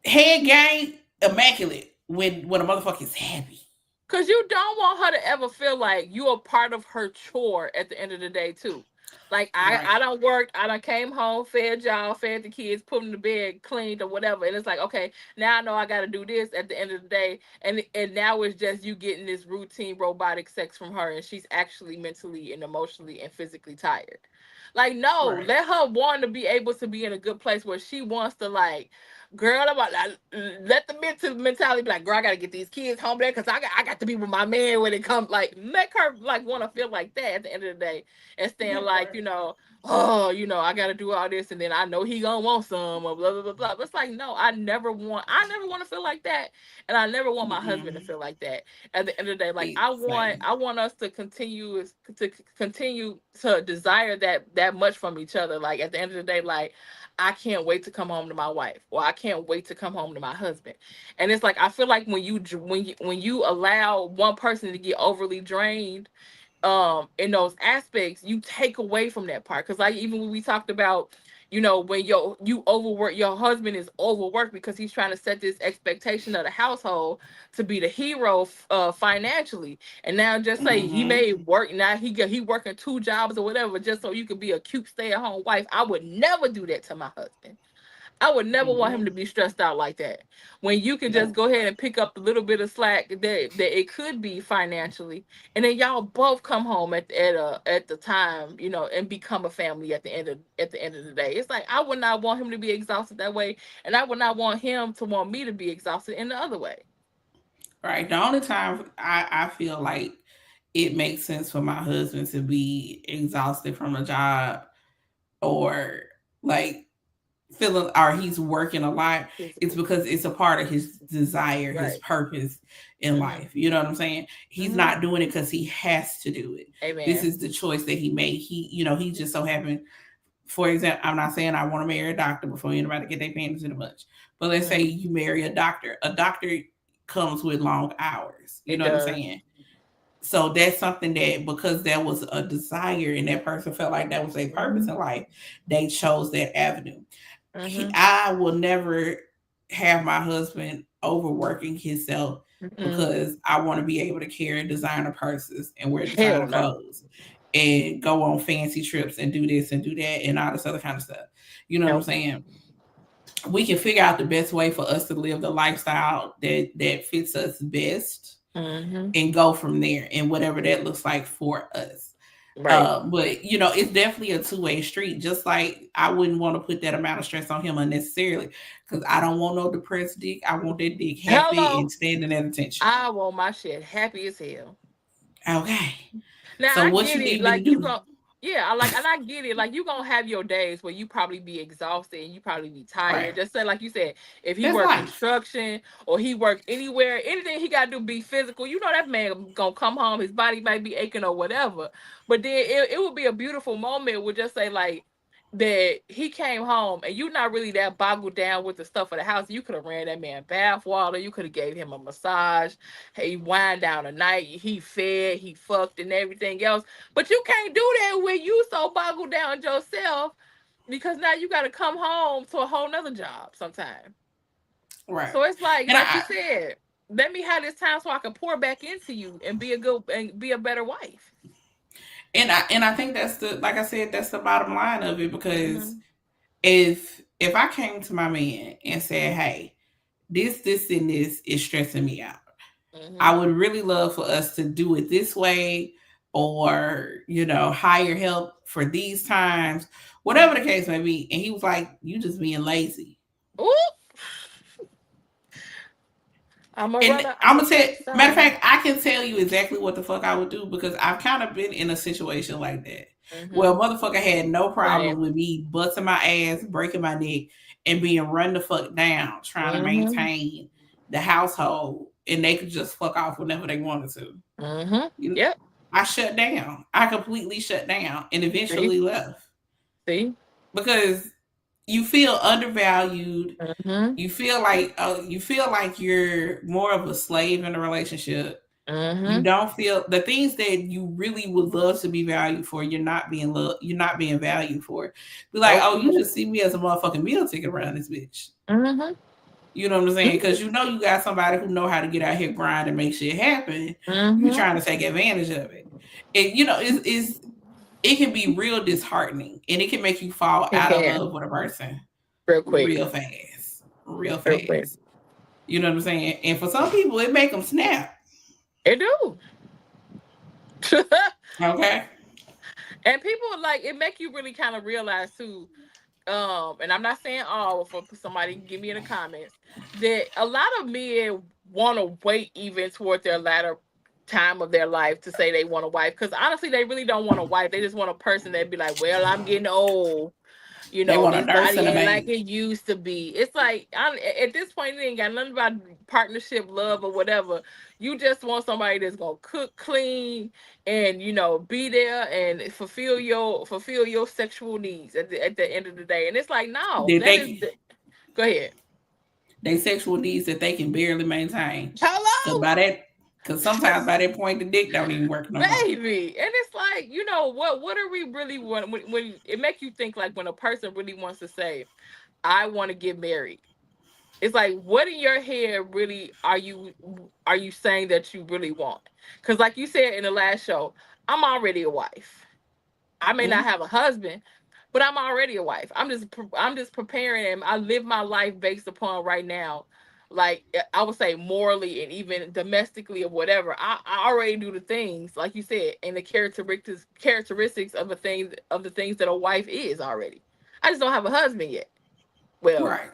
Speaker 2: head game immaculate when a motherfucker is happy.
Speaker 3: Cause you don't want her to ever feel like you are part of her chore at the end of the day too. Like I don't work, I done came home, fed y'all, fed the kids, put them to bed, cleaned or whatever. And it's like, okay, now I know I gotta do this at the end of the day. And now it's just you getting this routine robotic sex from her, and she's actually mentally and emotionally and physically tired. Like, no, let her want to be able to be in a good place where she wants to, like, girl, let the mentality be like, girl, I gotta get these kids home there because I got to be with my man when it comes. Like, make her like want to feel like that at the end of the day, and staying like, I gotta do all this, and then I know he gonna want some, or blah blah blah blah. But it's like, no, I never want to feel like that, and I never want my husband to feel like that. At the end of the day, like, I want us to continue to desire that much from each other. Like, at the end of the day, like, I can't wait to come home to my wife, or I can't wait to come home to my husband. And it's like, I feel like when you allow one person to get overly drained in those aspects, you take away from that part. Because, like, even when we talked about, when you overwork, your husband is overworked because he's trying to set this expectation of the household to be the hero financially. And now just say he may work, now he working 2 jobs or whatever, just so you could be a cute stay-at-home wife. I would never do that to my husband. I would never want him to be stressed out like that. When you can just go ahead and pick up a little bit of slack that it could be financially, and then y'all both come home at the time, and become a family at the end of the day. It's like, I would not want him to be exhausted that way, and I would not want him to want me to be exhausted in the other way.
Speaker 2: Right. The only time I feel like it makes sense for my husband to be exhausted from a job, or like feeling, or he's working a lot, it's because it's a part of his desire, his purpose in life. You know what I'm saying? He's not doing it because he has to do it.
Speaker 3: Amen.
Speaker 2: This is the choice that he made. He just so happened, for example, I'm not saying I want to marry a doctor before anybody get their panties in a bunch, but let's say you marry a doctor. A doctor comes with long hours. You know what I'm saying? So that's something that, because there was a desire and that person felt like that was their purpose in life, they chose that avenue. I will never have my husband overworking himself because I want to be able to carry designer purses and wear designer clothes and go on fancy trips and do this and do that and all this other kind of stuff. You know what I'm saying? We can figure out the best way for us to live the lifestyle that fits us best, and go from there, and whatever that looks like for us. Right. But it's definitely a two-way street. Just like I wouldn't want to put that amount of stress on him unnecessarily, because I don't want no depressed dick. I want that dick happy and standing at attention.
Speaker 3: I want my shit happy as hell.
Speaker 2: Okay.
Speaker 3: Now,
Speaker 2: so
Speaker 3: I
Speaker 2: what
Speaker 3: get
Speaker 2: you
Speaker 3: it.
Speaker 2: need
Speaker 3: Like,
Speaker 2: to do?
Speaker 3: and I get it. Like, you gonna have your days where you probably be exhausted and you probably be tired. Right. Just say, like you said, if he work construction or he work anywhere, anything he gotta do be physical, that man gonna come home, his body might be aching or whatever. But then it would be a beautiful moment with, just say, like, that he came home and you not really that boggled down with the stuff of the house. You could have ran that man bath water. You could have gave him a massage. He wind down a night. He fed, he fucked and everything else. But you can't do that when you so boggled down yourself, because now you got to come home to a whole nother job sometime.
Speaker 2: Right.
Speaker 3: So it's like you said, let me have this time so I can pour back into you and be a better wife.
Speaker 2: And I think that's like I said, that's the bottom line of it, because if if I came to my man and said, "Hey, this, and this is stressing me out. I would really love for us to do it this way, or hire help for these times, whatever the case may be." And he was like, "You just being lazy."
Speaker 3: Ooh. I'm gonna
Speaker 2: And
Speaker 3: tell.
Speaker 2: matter of fact, I can tell you exactly what the fuck I would do, because I've kind of been in a situation like that. Well, motherfucker had no problem with me busting my ass, breaking my neck, and being run the fuck down, trying to maintain the household, and they could just fuck off whenever they wanted to.
Speaker 3: Yep.
Speaker 2: I shut down. I completely shut down and eventually left.
Speaker 3: See?
Speaker 2: Because you feel undervalued. You feel like you're more of a slave in a relationship. You don't feel the things that you really would love to be valued for. You're not being valued for. Be like, oh, you just see me as a motherfucking meal ticket around this bitch. You know what I'm saying? Because you got somebody who know how to get out here, grind, and make shit happen. You're trying to take advantage of it, and it can be real disheartening, and it can make you fall out of love with a person
Speaker 3: real quick,
Speaker 2: real fast. You know what I'm saying? And for some people, it make them snap.
Speaker 3: It do.
Speaker 2: Okay.
Speaker 3: And people it make you really kind of realize too. And I'm not saying all, for somebody give me in the comments, that a lot of men want to wait even toward their latter time of their life to say they want a wife, because honestly they really don't want a wife. They just want a person that'd be like, well, I'm getting old, this body ain't like it used to be. It's like, at this point it ain't got nothing about partnership, love, or whatever. You just want somebody that's gonna cook, clean, and be there and fulfill your sexual needs at the end of the day. And it's like, no, go ahead.
Speaker 2: They sexual needs that they can barely maintain.
Speaker 3: Hello.
Speaker 2: Because sometimes by that point the dick don't even work no more.
Speaker 3: Baby. And it's like, what are we really want when it make you think, like, when a person really wants to say, I want to get married. It's like, what in your head really are you saying that you really want? Because like you said in the last show, I'm already a wife. I may not have a husband, but I'm already a wife. I'm just preparing, and I live my life based upon right now, like I would say morally and even domestically or whatever. I already do the things like you said, and the characteristics of the things that a wife is already. I just don't have a husband yet. Well,
Speaker 2: right.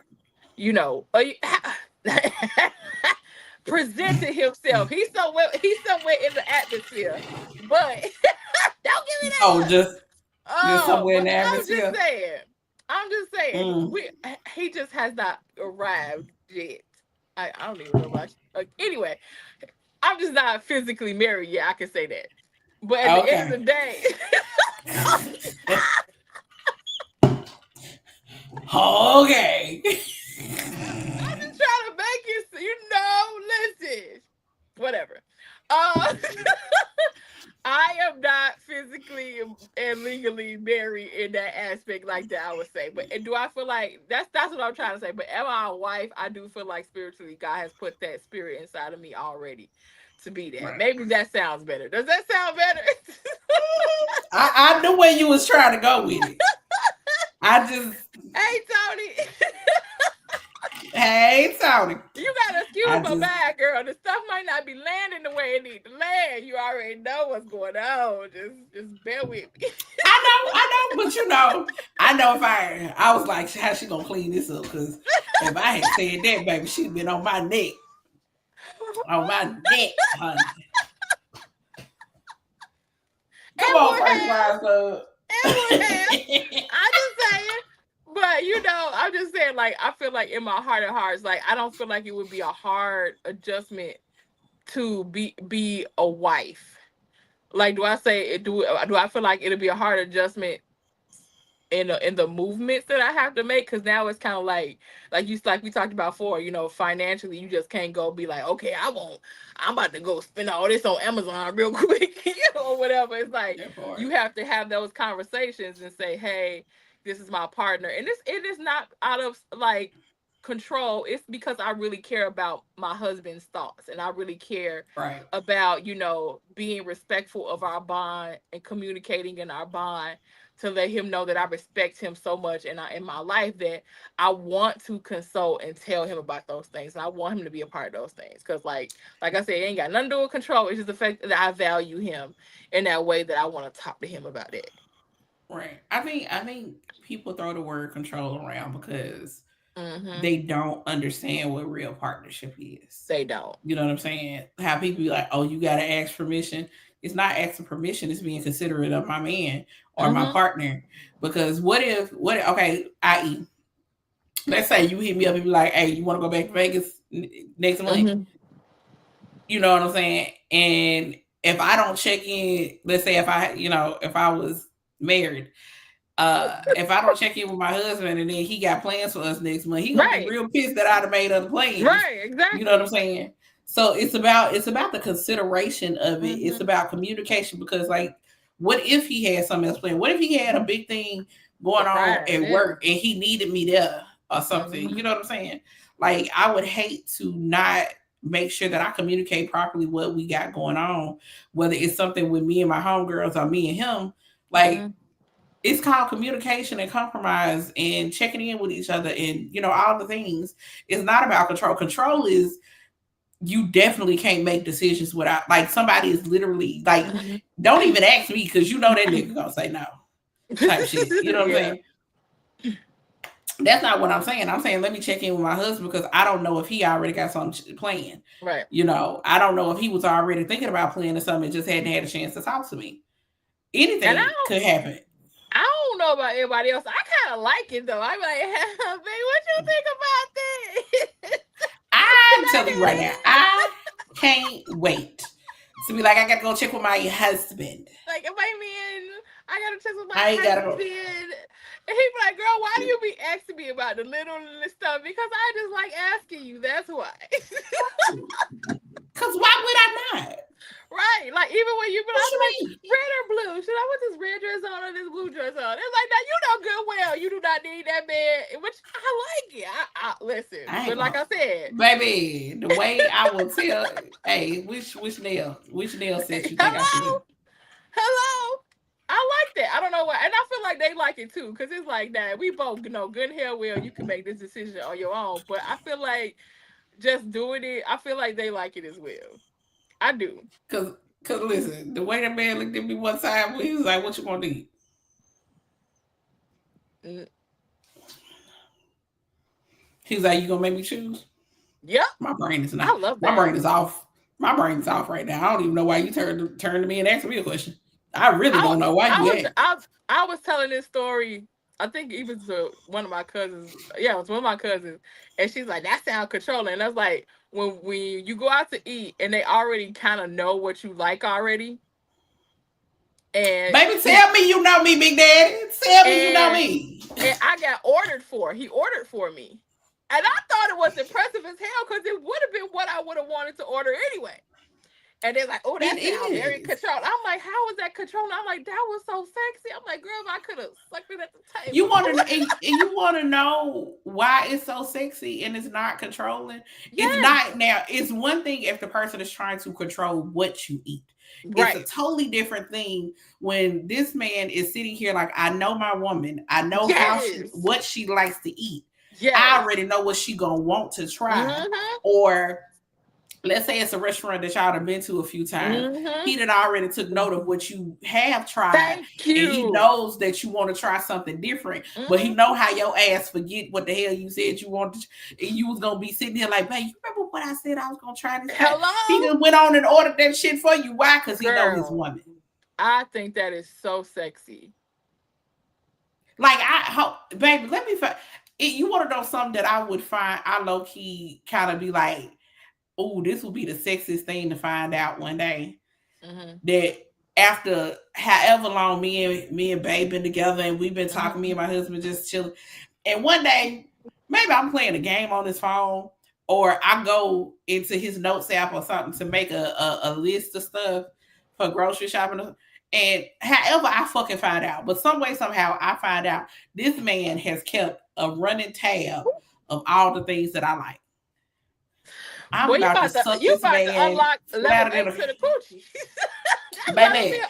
Speaker 3: Presented himself. He's somewhere in the atmosphere, but don't give me that.
Speaker 2: Just somewhere in the atmosphere.
Speaker 3: I'm just saying. He just has not arrived yet. I don't even know about anyway. I'm just not physically married yet. I can say that. But at the end of the day.
Speaker 2: Okay.
Speaker 3: I'm just trying to make it, listen. Whatever. I am not physically and legally married in that aspect like that, I would say. But do I feel like that's what I'm trying to say. But am I a wife? I do feel like spiritually God has put that spirit inside of me already to be that. Right. Maybe that sounds better. Does that sound better?
Speaker 2: I knew where you was trying to go with it.
Speaker 3: Hey, Tony.
Speaker 2: Hey, Tony.
Speaker 3: You gotta excuse my bad, girl. The stuff might not be landing the way it needs to land. You already know what's going on. Just bear with me.
Speaker 2: I know, but I know if I was like, how she gonna clean this up? Because if I had said that, baby, she'd been on my neck. On my neck, honey. Come on, First Wives Club.
Speaker 3: I'm just saying. But I'm just saying, like, I feel like in my heart of hearts, like, I don't feel like it would be a hard adjustment to be a wife. Like, do I feel like it'll be a hard adjustment in the movements that I have to make? Because now it's kind of like we talked about before, financially, you just can't go be like, okay, I'm about to go spend all this on Amazon real quick, or whatever. It's like, you have to have those conversations and say, hey, this is my partner. And it is not out of like control. It's because I really care about my husband's thoughts, and I really care about, being respectful of our bond and communicating in our bond to let him know that I respect him so much in my life that I want to consult and tell him about those things. And I want him to be a part of those things. Because like I said, it ain't got nothing to do with control. It's just the fact that I value him in that way that I want to talk to him about it.
Speaker 2: Right. I think people throw the word control around because they don't understand what real partnership is.
Speaker 3: They don't.
Speaker 2: You know what I'm saying? How people be like, oh, you got to ask permission. It's not asking permission. It's being considerate of my man or my partner. Because okay, i.e., let's say you hit me up and be like, hey, you want to go back to Vegas next month? You know what I'm saying? And if I don't check in, let's say if I was married, if I don't check in with my husband and then he got plans for us next month, he gonna be real pissed that I'd have made other plans.
Speaker 3: Right, exactly.
Speaker 2: You know what I'm saying? So it's about the consideration of it. It's about communication, because like, what if he had something else planned? What if he had a big thing going on at work and he needed me there or something? You know what I'm saying? Like, I would hate to not make sure that I communicate properly what we got going on, whether it's something with me and my homegirls or me and him. Like, it's called communication and compromise and checking in with each other and, all the things. It's not about control. Control is, you definitely can't make decisions without, like, somebody is literally like, don't even ask me because you know that nigga gonna say no type shit. You know what I'm saying? That's not what I'm saying. I'm saying, let me check in with my husband because I don't know if he already got something planned.
Speaker 3: Right.
Speaker 2: I don't know if he was already thinking about planning something and just hadn't had a chance to talk to me. Anything could happen.
Speaker 3: I don't know about everybody else. I kind of like it though. I'm like, hey, what you think about this?
Speaker 2: I'm telling you right now, I can't wait to be like, I gotta go check with my husband.
Speaker 3: Like, if I mean, I gotta check with my husband. And he be like, girl, why do you be asking me about the little stuff? Because I just like asking you. That's why.
Speaker 2: Because why would I not?
Speaker 3: Right. Like, even when you be like, red or blue? Should I put this red dress on or this blue dress on? It's like, now you know good well you do not need that man. Which I like it. I listen. But like I said,
Speaker 2: baby, the way I will tell, hey, which nail set you think I should do?
Speaker 3: Hello. I like that. I don't know why. And I feel like they like it too. Because it's like that. We both know good and hell well you can make this decision on your own. But I feel like just doing it, I feel like they like it as well. I do.
Speaker 2: Cause listen, the way that man looked at me one time, he was like, what you gonna do? He's like, you gonna make me choose?
Speaker 3: Yep.
Speaker 2: My brain is not.
Speaker 3: I love that.
Speaker 2: My brain is off. My brain is off right now. I don't even know why you turned to me and asked me a question. I really don't know why you asked.
Speaker 3: I was telling this story, I think even to one of my cousins. Yeah, it was one of my cousins. And she's like, that sounds controlling. And I was like, when you go out to eat and they already kind of know what you like already. And
Speaker 2: baby, tell me you know me, Big Daddy. Tell me you know me.
Speaker 3: And I got ordered for. He ordered for me. And I thought it was impressive as hell because it would have been what I would have wanted to order anyway. And they're like, oh, that sounds very controlled. I'm like, how was that controlled? I'm like, that was so sexy. I'm like, girl, if I could have sucked it at the table.
Speaker 2: You want to know why it's so sexy and it's not controlling? Yes. It's not. Now, it's one thing if the person is trying to control what you eat. Right. It's a totally different thing when this man is sitting here like, I know my woman. I know what she likes to eat. Yes. I already know what she gonna want to try. Or let's say it's a restaurant that y'all have been to a few times. He done already took note of what you have tried.
Speaker 3: Thank you.
Speaker 2: And he knows that you want to try something different. But he know how your ass forget what the hell you said you wanted. And you was going to be sitting here like, babe, you remember what I said I was going to try this?
Speaker 3: Hello?
Speaker 2: He just went on and ordered that shit for you. Why? Because he knows his woman.
Speaker 3: I think that is so sexy.
Speaker 2: Like, baby, let me find. You want to know something that I would find, I low-key kind of be like, oh, this will be the sexiest thing to find out one day. That after however long me and Babe been together and we've been talking, me and my husband just chilling. And one day, maybe I'm playing a game on his phone, or I go into his notes app or something to make a list of stuff for grocery shopping. And however I fucking find out, but some way, somehow I find out this man has kept a running tab of all the things that I like. I'm about to suck this man.
Speaker 3: Unlock level 8 to the coochie.
Speaker 2: Baby,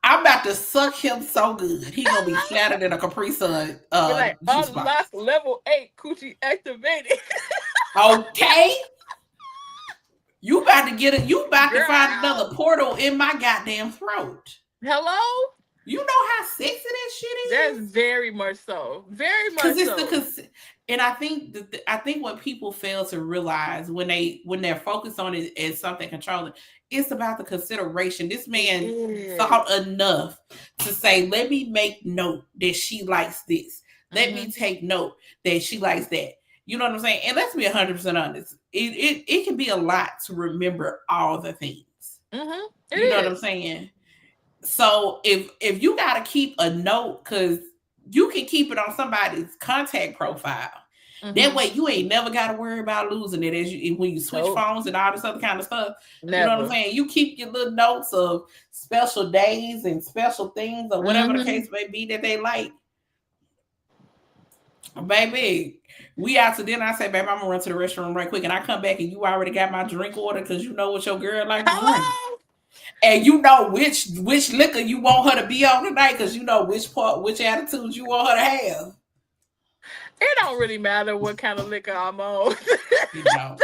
Speaker 2: I'm about to suck him so good. He gonna be flatter than a Capri Sun.
Speaker 3: Like,
Speaker 2: juice
Speaker 3: unlock
Speaker 2: box.
Speaker 3: level 8 coochie activated.
Speaker 2: Okay. You about to get it. You about
Speaker 3: Girl.
Speaker 2: to find another portal in my goddamn throat.
Speaker 3: Hello?
Speaker 2: You know how sexy that shit is?
Speaker 3: That's very much so. Very much so.
Speaker 2: And I think I think what people fail to realize when they're focused on it as something controlling, it's about the consideration. This man thought enough to say, let me make note that she likes this. Let me take note that she likes that. You know what I'm saying? And let's be 100% honest. It can be a lot to remember all the things. You know what I'm saying? So if you got to keep a note, because you can keep it on somebody's contact profile. That way you ain't never got to worry about losing it when you switch phones and all this other kind of stuff. Never. You know what I'm saying? You keep your little notes of special days and special things or whatever the case may be that they like. Baby, we out to dinner. I say, baby, I'm gonna run to the restroom right quick, and I come back and you already got my drink order because you know what your girl like to drink. And you know which liquor you want her to be on tonight because you know which attitude you want her to have.
Speaker 3: It don't really matter what kind of liquor I'm on.
Speaker 2: You know.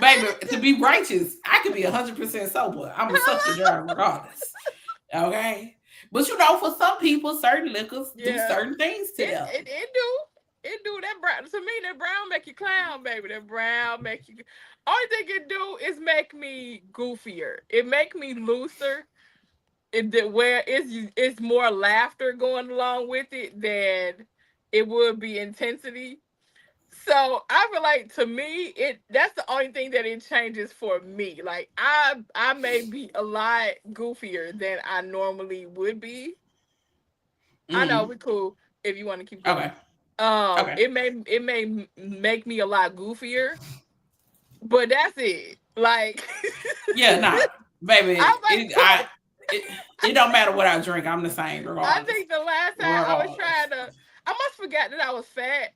Speaker 2: Baby, to be righteous, I could be 100% sober. I'm a substance driver regardless. Okay? But you know, for some people, certain liquors do certain things to them.
Speaker 3: It do. It do. That brown, to me, that brown make you clown, baby. That brown make you... Only thing it do is make me goofier. It make me looser. Where it's more laughter going along with it than it would be intensity. So I feel like, to me, that's the only thing that it changes for me. Like I may be a lot goofier than I normally would be. I know we cool if you want to keep going. Okay. It may make me a lot goofier, but that's it. Like
Speaker 2: baby. It don't matter what I drink. I'm the same regardless.
Speaker 3: I think the last time I was trying to, I must forget that I was fat.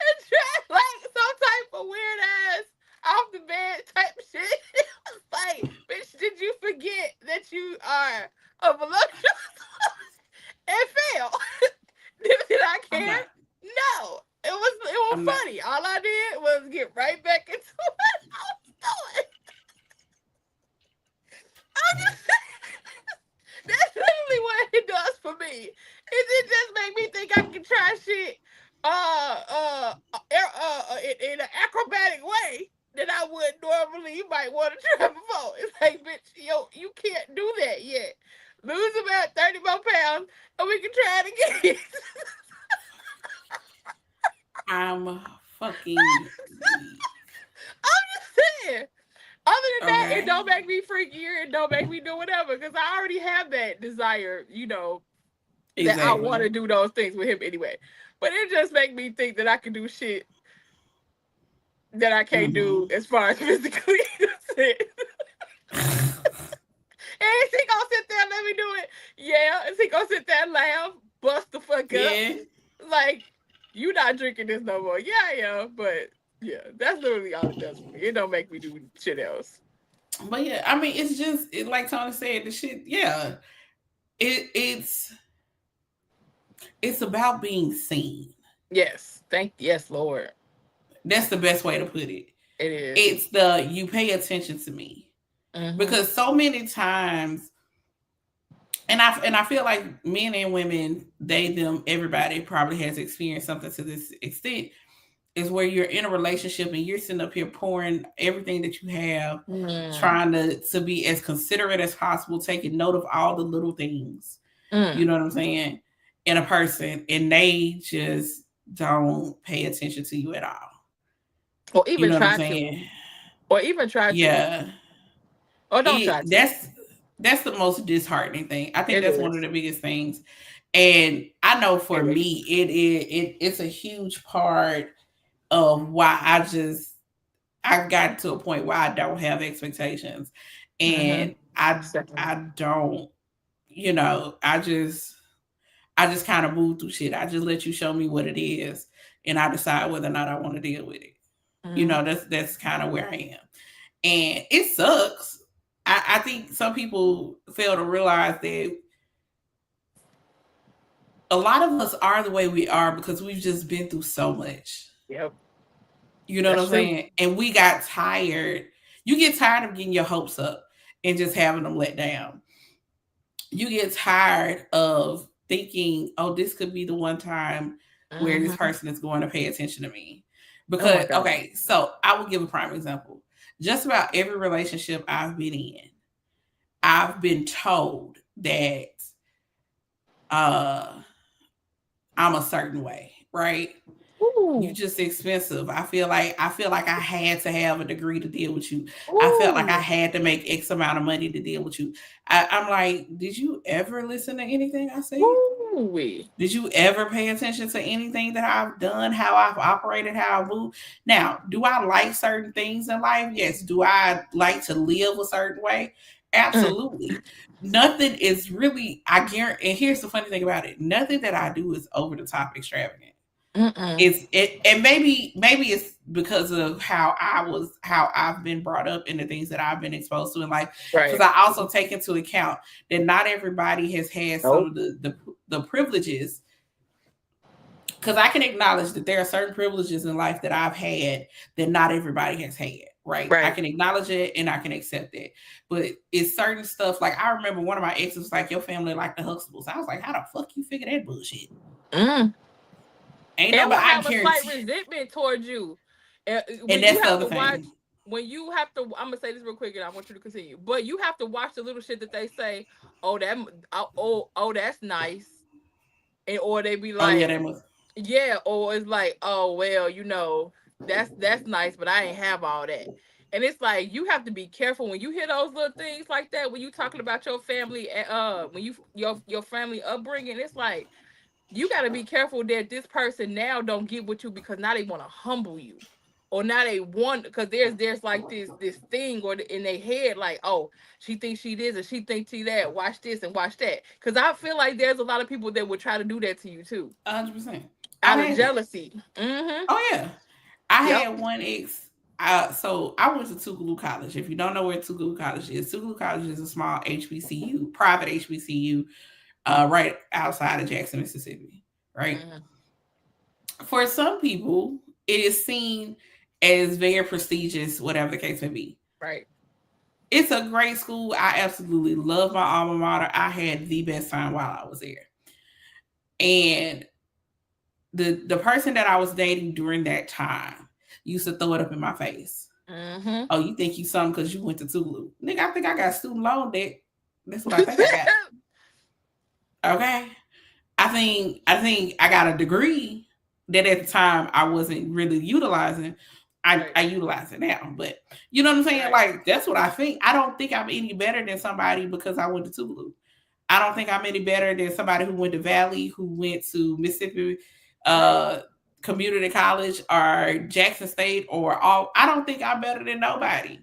Speaker 3: And tried like some type of weird ass off the bed type shit. It's like, bitch, did you forget that you are a voluptuous and fail? Did I care? No. It was funny. All I did was get right back into what I was doing. That's literally what it does for me. It just make me think I can try shit in an acrobatic way that I would normally might want to try before. It's like, bitch, you can't do that yet. Lose about 30 more pounds and we can try it again.
Speaker 2: I'm fucking
Speaker 3: I'm just saying. Other than that, it don't make me freakier. It don't make me do whatever because I already have that desire, that I want to do those things with him anyway. But it just make me think that I can do shit that I can't do as far as physically. And is he gonna sit there and let me do it? Yeah. Is he gonna sit there and laugh, bust the fuck up? Like, you not drinking this no more. Yeah, I am, but yeah, that's literally all it does for me. It don't make me do shit else.
Speaker 2: But yeah, I mean, it's just like Tony said, the shit. Yeah, it's about being seen.
Speaker 3: Yes, yes, Lord.
Speaker 2: That's the best way to put it.
Speaker 3: It is.
Speaker 2: It's you pay attention to me because so many times, and I feel like men and women, everybody probably has experienced something to this extent. Is where you're in a relationship and you're sitting up here pouring everything that you have, trying to be as considerate as possible, taking note of all the little things. You know what I'm saying? In a person, and they just don't pay attention to you at all.
Speaker 3: Or even try to. Or even try to.
Speaker 2: Yeah.
Speaker 3: Or don't try to.
Speaker 2: That's the most disheartening thing. I think that's one of the biggest things. And I know for me, it's a huge part of why I've gotten to a point where I don't have expectations. And I don't, I just kind of move through shit. I just let you show me what it is, and I decide whether or not I want to deal with it. That's kind of where I am. And it sucks. I think some people fail to realize that a lot of us are the way we are because we've just been through so much.
Speaker 3: Yep.
Speaker 2: You know what I'm saying? And we got tired. You get tired of getting your hopes up and just having them let down. You get tired of thinking, oh, this could be the one time where this person is going to pay attention to me. Because, okay, so I will give a prime example. Just about every relationship I've been in, I've been told that I'm a certain way, right? You just expensive. I feel like I had to have a degree to deal with you. I felt like I had to make X amount of money to deal with you. I'm like, did you ever listen to anything I say? Did you ever pay attention to anything that I've done, how I've operated, how I move? Now, do I like certain things in life? Yes. Do I like to live a certain way? Absolutely. Nothing is really, I guarantee, and here's the funny thing about it. Nothing that I do is over the top extravagant. And maybe it's because of how I've been brought up and the things that I've been exposed to in life. Because I also take into account that not everybody has had some of the privileges. Because I can acknowledge that there are certain privileges in life that I've had that not everybody has had. Right. I can acknowledge it and I can accept it. But it's certain stuff. Like I remember one of my exes was like, your family like the Huxtables. I was like, how the fuck you figure that bullshit?
Speaker 3: Ain't nobody have a slight resentment towards you.
Speaker 2: And that's the other thing.
Speaker 3: When you have to, I'm gonna say this real quick, and I want you to continue. But you have to watch the little shit that they say. Oh, that's nice, and or they be like, or it's like, oh well, that's nice, but I ain't have all that. And it's like you have to be careful when you hear those little things like that. When you talking about your family, when your family upbringing, it's like. You got to be careful that this person now don't get with you because now they want to humble you, or now they want because there's like this thing or in their head like, oh, she thinks she this and she thinks she that. Watch this and watch that. Because I feel like there's a lot of people that would try to do that to you too.
Speaker 2: 100%.
Speaker 3: Out of jealousy.
Speaker 2: Oh yeah, I had one ex. So I went to Tougaloo College. If you don't know where Tougaloo College is a small HBCU, private HBCU. Right outside of Jackson, Mississippi, right? For some people, it is seen as very prestigious, whatever the case may be.
Speaker 3: Right.
Speaker 2: It's a great school. I absolutely love my alma mater. I had the best time while I was there. And the person that I was dating during that time used to throw it up in my face. Oh, you think you something because you went to Tougaloo. Nigga, I think I got student loan debt. That's what I think I got. Okay. I think I got a degree that at the time I wasn't really utilizing. I utilize it now, but you know what I'm saying? Like, that's what I think. I don't think I'm any better than somebody because I went to Tougaloo. I don't think I'm any better than somebody who went to Valley, who went to Mississippi Community College or Jackson State I don't think I'm better than nobody.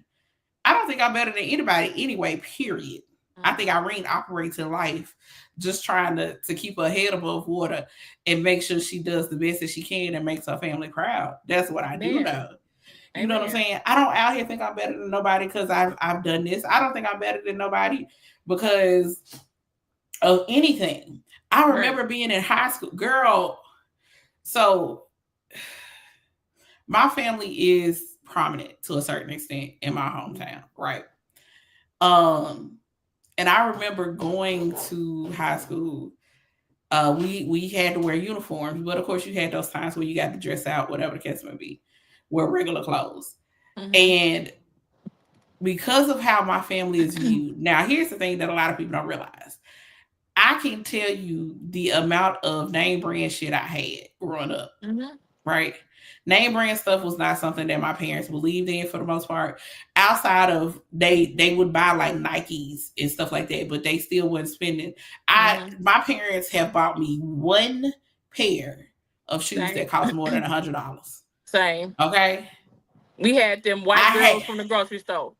Speaker 2: I don't think I'm better than anybody anyway, period. I think Irene operates in life just trying to keep her head above water and make sure she does the best that she can and makes her family proud. That's what I do know. You know what I'm saying? I don't out here think I'm better than nobody because I've done this. I don't think I'm better than nobody because of anything. I remember being in high school. Girl, so my family is prominent to a certain extent in my hometown, right? And I remember going to high school. We had to wear uniforms, but of course you had those times where you got to dress out, whatever the case may be, wear regular clothes. And because of how my family is viewed, now here's the thing that a lot of people don't realize. I can tell you the amount of name brand shit I had growing up, right? Name brand stuff was not something that my parents believed in for the most part. Outside of they would buy like Nikes and stuff like that, but they still wasn't spending. My parents have bought me one pair of shoes that cost more than $100.
Speaker 3: Same.
Speaker 2: Okay.
Speaker 3: We had them white girls from the grocery store.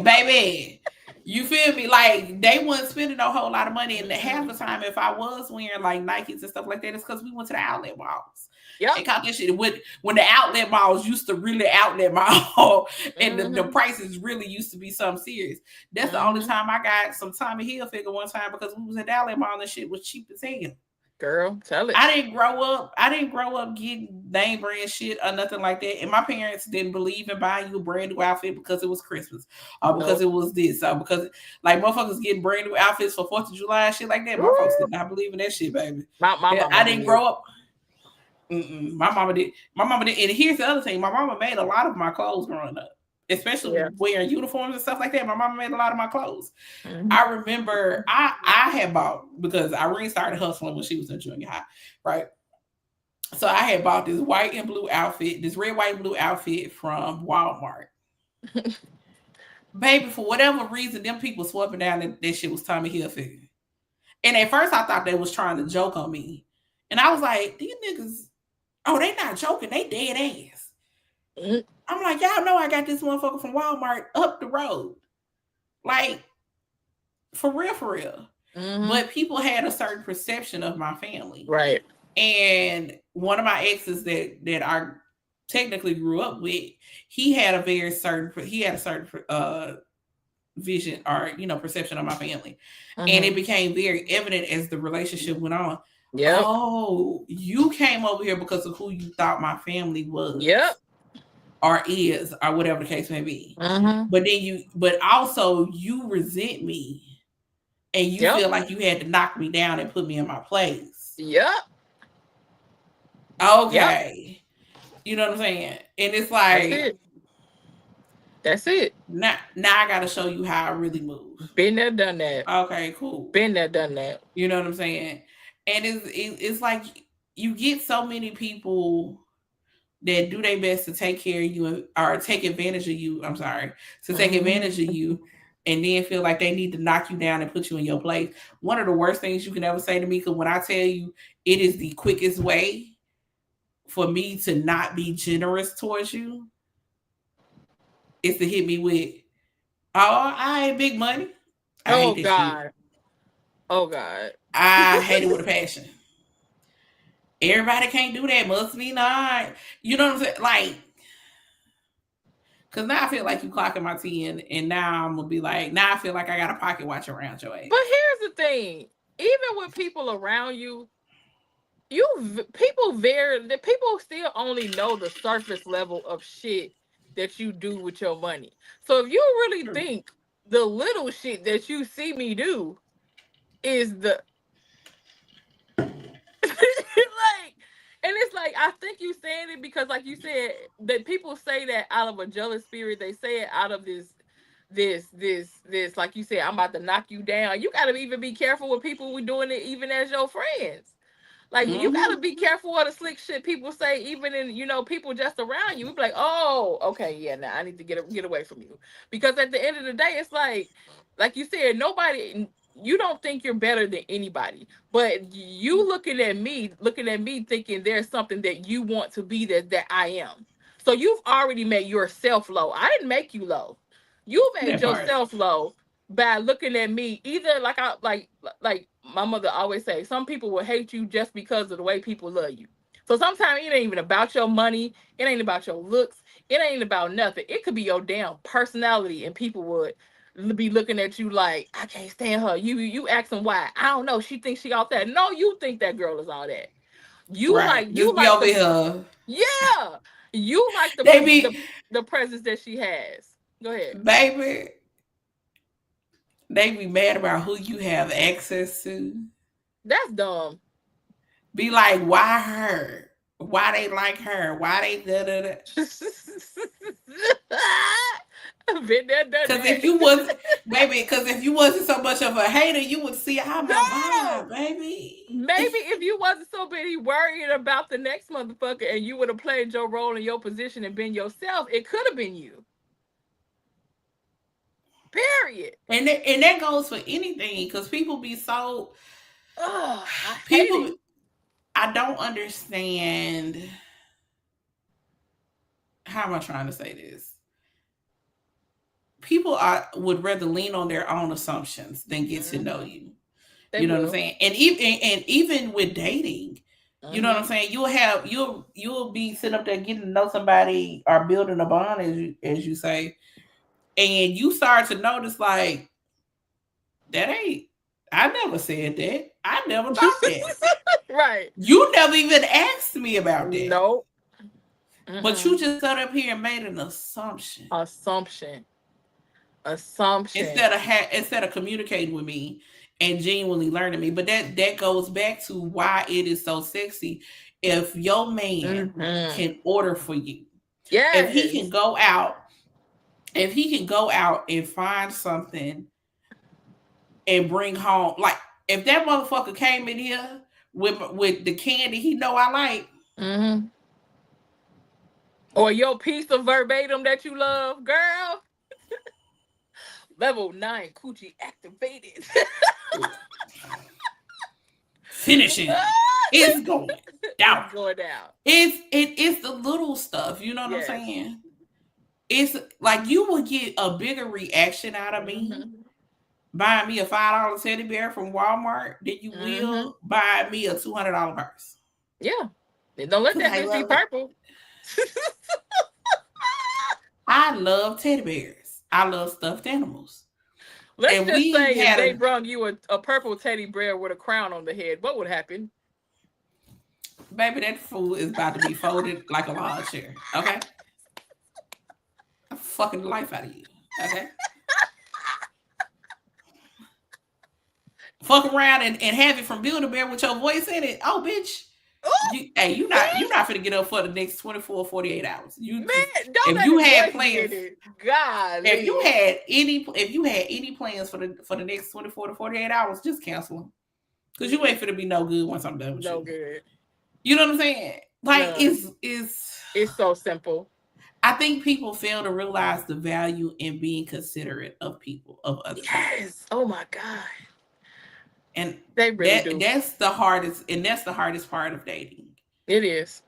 Speaker 2: Baby. You feel me? Like, they wasn't spending a whole lot of money. And half the time, if I was wearing like Nikes and stuff like that, it's because we went to the outlet malls.
Speaker 3: Yep.
Speaker 2: They caught that shit when the outlet malls used to really outlet mall, and the prices really used to be something serious. That's the only time I got some Tommy Hilfiger one time because we was at the outlet mall and the shit was cheap as hell.
Speaker 3: Girl, tell it.
Speaker 2: I didn't grow up getting name brand shit or nothing like that. And my parents didn't believe in buying you a brand new outfit because it was Christmas or because it was this or because like motherfuckers getting brand new outfits for 4th of July and shit like that. My folks did not believe in that shit, baby.
Speaker 3: My mama
Speaker 2: I didn't grow up. My mama did. And here's the other thing. My mama made a lot of my clothes growing up. Especially wearing uniforms and stuff like that. My mama made a lot of my clothes. I remember I had bought, because Irene started hustling when she was in junior high, right? So I had bought this white and blue outfit, this red, white, and blue outfit from Walmart. Baby, for whatever reason, them people swapping down that shit was Tommy Hilfiger. And at first I thought they was trying to joke on me. And I was like, these niggas, oh, they not joking. They dead ass. I'm like, y'all know I got this motherfucker from Walmart up the road. Like, for real. But people had a certain perception of my family.
Speaker 3: Right.
Speaker 2: And one of my exes that I technically grew up with, he had a certain vision or, perception of my family. And it became very evident as the relationship went on.
Speaker 3: Yeah.
Speaker 2: Oh, you came over here because of who you thought my family was.
Speaker 3: Yep.
Speaker 2: Or is, or whatever the case may be. But also you resent me and you feel like you had to knock me down and put me in my place.
Speaker 3: Yep.
Speaker 2: Okay. Yep. You know what I'm saying? And it's like,
Speaker 3: that's it.
Speaker 2: Now I got to show you how I really move.
Speaker 3: Been there, done that.
Speaker 2: Okay, cool.
Speaker 3: Been there, done that.
Speaker 2: You know what I'm saying? And it's like you get so many people that do their best to take care of you or take advantage of you. I'm sorry, to take advantage of you, and then feel like they need to knock you down and put you in your place. One of the worst things you can ever say to me, because when I tell you it is the quickest way for me to not be generous towards you, is to hit me with, oh, I ain't big money. I hate
Speaker 3: God.
Speaker 2: Shit.
Speaker 3: Oh God.
Speaker 2: I hate it with a passion. Everybody can't do that. Must be not. You know what I'm saying? Like, because now I feel like you clocking my tea and now I'm going to be like, now I feel like I got a pocket watch around your ass.
Speaker 3: But here's the thing. Even with people around you, people still only know the surface level of shit that you do with your money. So if you really think the little shit that you see me do is the like, and it's like, I think you saying it because, like you said, that people say that out of a jealous spirit. They say it out of this, like you said, I'm about to knock you down. You got to even be careful with people we doing it, even as your friends. Like, you got to be careful of the slick shit people say, even in, people just around you. We be like, oh, okay, yeah, now I need to get away from you. Because at the end of the day, it's like you said, you don't think you're better than anybody, but you looking at me thinking there's something that you want to be that I am. So you've already made yourself low. I didn't make you low. You made yourself low by looking at me. Either like my mother always say, some people will hate you just because of the way people love you. So sometimes it ain't even about your money. It ain't about your looks. It ain't about nothing. It could be your damn personality, and people would be looking at you like, I can't stand her. You asking why? I don't know. She thinks she all that. No, you think that girl is all that. You like over here. Yeah. You like the presence that she has. Go ahead.
Speaker 2: Baby. They be mad about who you have access to.
Speaker 3: That's dumb.
Speaker 2: Be like, why her? Why they like her? Why they da-da-da?
Speaker 3: Been there, done that.
Speaker 2: Because if you wasn't so much of a hater, you would see how my vibe, baby.
Speaker 3: Maybe if you wasn't so busy worrying about the next motherfucker and you would have played your role in your position and been yourself, it could have been you. Period.
Speaker 2: And that goes for anything, because people be so I don't understand. How am I trying to say this? People would rather lean on their own assumptions than get to know you. You know what I'm saying? And even with dating, You know what I'm saying? You'll be sitting up there getting to know somebody or building a bond, as you say, and you start to notice like I never said that. I never thought that.
Speaker 3: Right.
Speaker 2: You never even asked me about that.
Speaker 3: Nope.
Speaker 2: But you just sat up here and made an assumption. Instead of communicating with me and genuinely learning me. But that goes back to why it is so sexy. If your man can order for you, if he can go out and find something and bring home, like if that motherfucker came in here with the candy he know I like,
Speaker 3: or your piece of verbatim that you love, girl. Level 9 coochie activated.
Speaker 2: Finishing. It's going down.
Speaker 3: It's going down.
Speaker 2: It's the little stuff. You know what I'm saying? It's like you will get a bigger reaction out of me buying me a $5 teddy bear from Walmart than you will buy me a $200 purse.
Speaker 3: Yeah. Don't let that bitch be purple.
Speaker 2: I love teddy bears. I love stuffed animals.
Speaker 3: Let's just say if they brought you a purple teddy bear with a crown on the head, what would happen?
Speaker 2: Baby, that fool is about to be folded like a lawn chair. Okay? I'm fucking the life out of you. Okay? Fuck around and have it from Build-A-Bear with your voice in it. Oh, bitch. You're not finna get up for the next 24 or 48 hours. If you had plans for the next 24 to 48 hours, just cancel them. Because you ain't finna be no good once I'm done with you. No good. You know what I'm saying? Like
Speaker 3: it's so simple.
Speaker 2: I think people fail to realize the value in being considerate of people, of others.
Speaker 3: Yes. Oh my God.
Speaker 2: And
Speaker 3: they really do.
Speaker 2: That's the hardest part of dating.
Speaker 3: It is.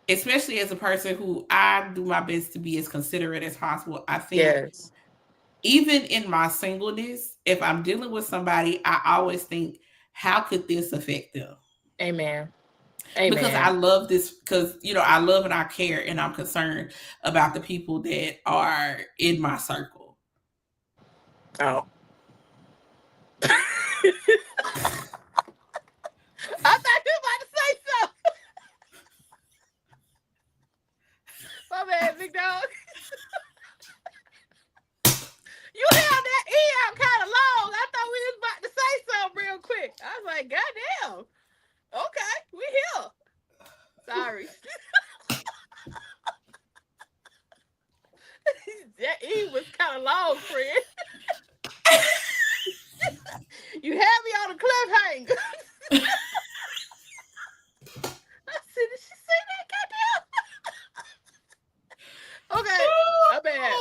Speaker 2: Especially as a person who I do my best to be as considerate as possible. I think even in my singleness, if I'm dealing with somebody, I always think, how could this affect them?
Speaker 3: Amen.
Speaker 2: Because I love this, because I love and I care and I'm concerned about the people that are in my circle.
Speaker 3: Oh. I thought you were about to say something. My bad, big dog. You held that E out kind of long. I thought we was about to say something real quick. I was like, God damn. Okay, we here. Sorry. That E was kind of long, friend. You had me on a cliffhanger. I said, did she say that? Goddamn. Okay, my bad.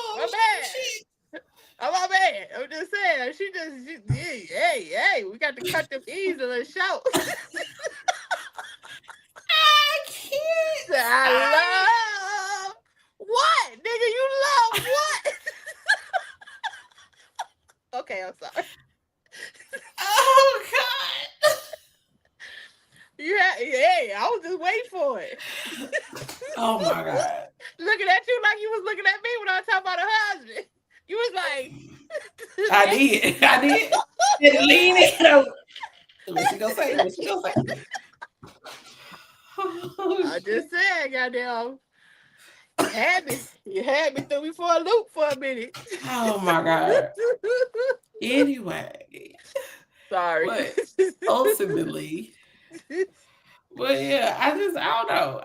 Speaker 3: My bad. I'm just saying. Hey, we got to cut them E's a little short.
Speaker 2: I can't.
Speaker 3: I love what? Nigga, you love what? Okay, I'm sorry.
Speaker 2: Oh God.
Speaker 3: Hey, I was just waiting for it.
Speaker 2: Oh my God.
Speaker 3: Looking at you like you was looking at me when I was talking about her husband. You was like,
Speaker 2: I did. Did lean in over. What you gonna say?
Speaker 3: I just said, goddamn. You had me through me for a loop for a minute.
Speaker 2: Oh my God. Anyway.
Speaker 3: Sorry.
Speaker 2: But ultimately, I don't know.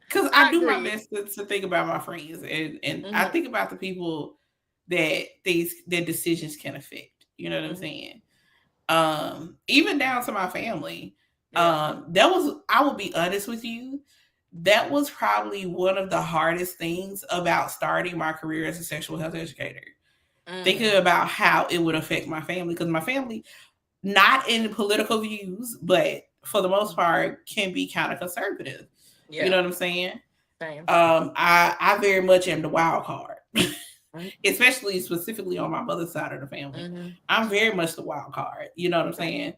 Speaker 2: Because I do my best to think about my friends and I think about the people that their decisions can affect. You know what I'm saying? Even down to my family. I will be honest with you. That was probably one of the hardest things about starting my career as a sexual health educator. Thinking about how it would affect my family, because my family, not in political views, but for the most part, can be kind of conservative. Yeah. You know what I'm saying?
Speaker 3: Same.
Speaker 2: I very much am the wild card, especially specifically on my mother's side of the family. I'm very much the wild card. You know what I'm saying?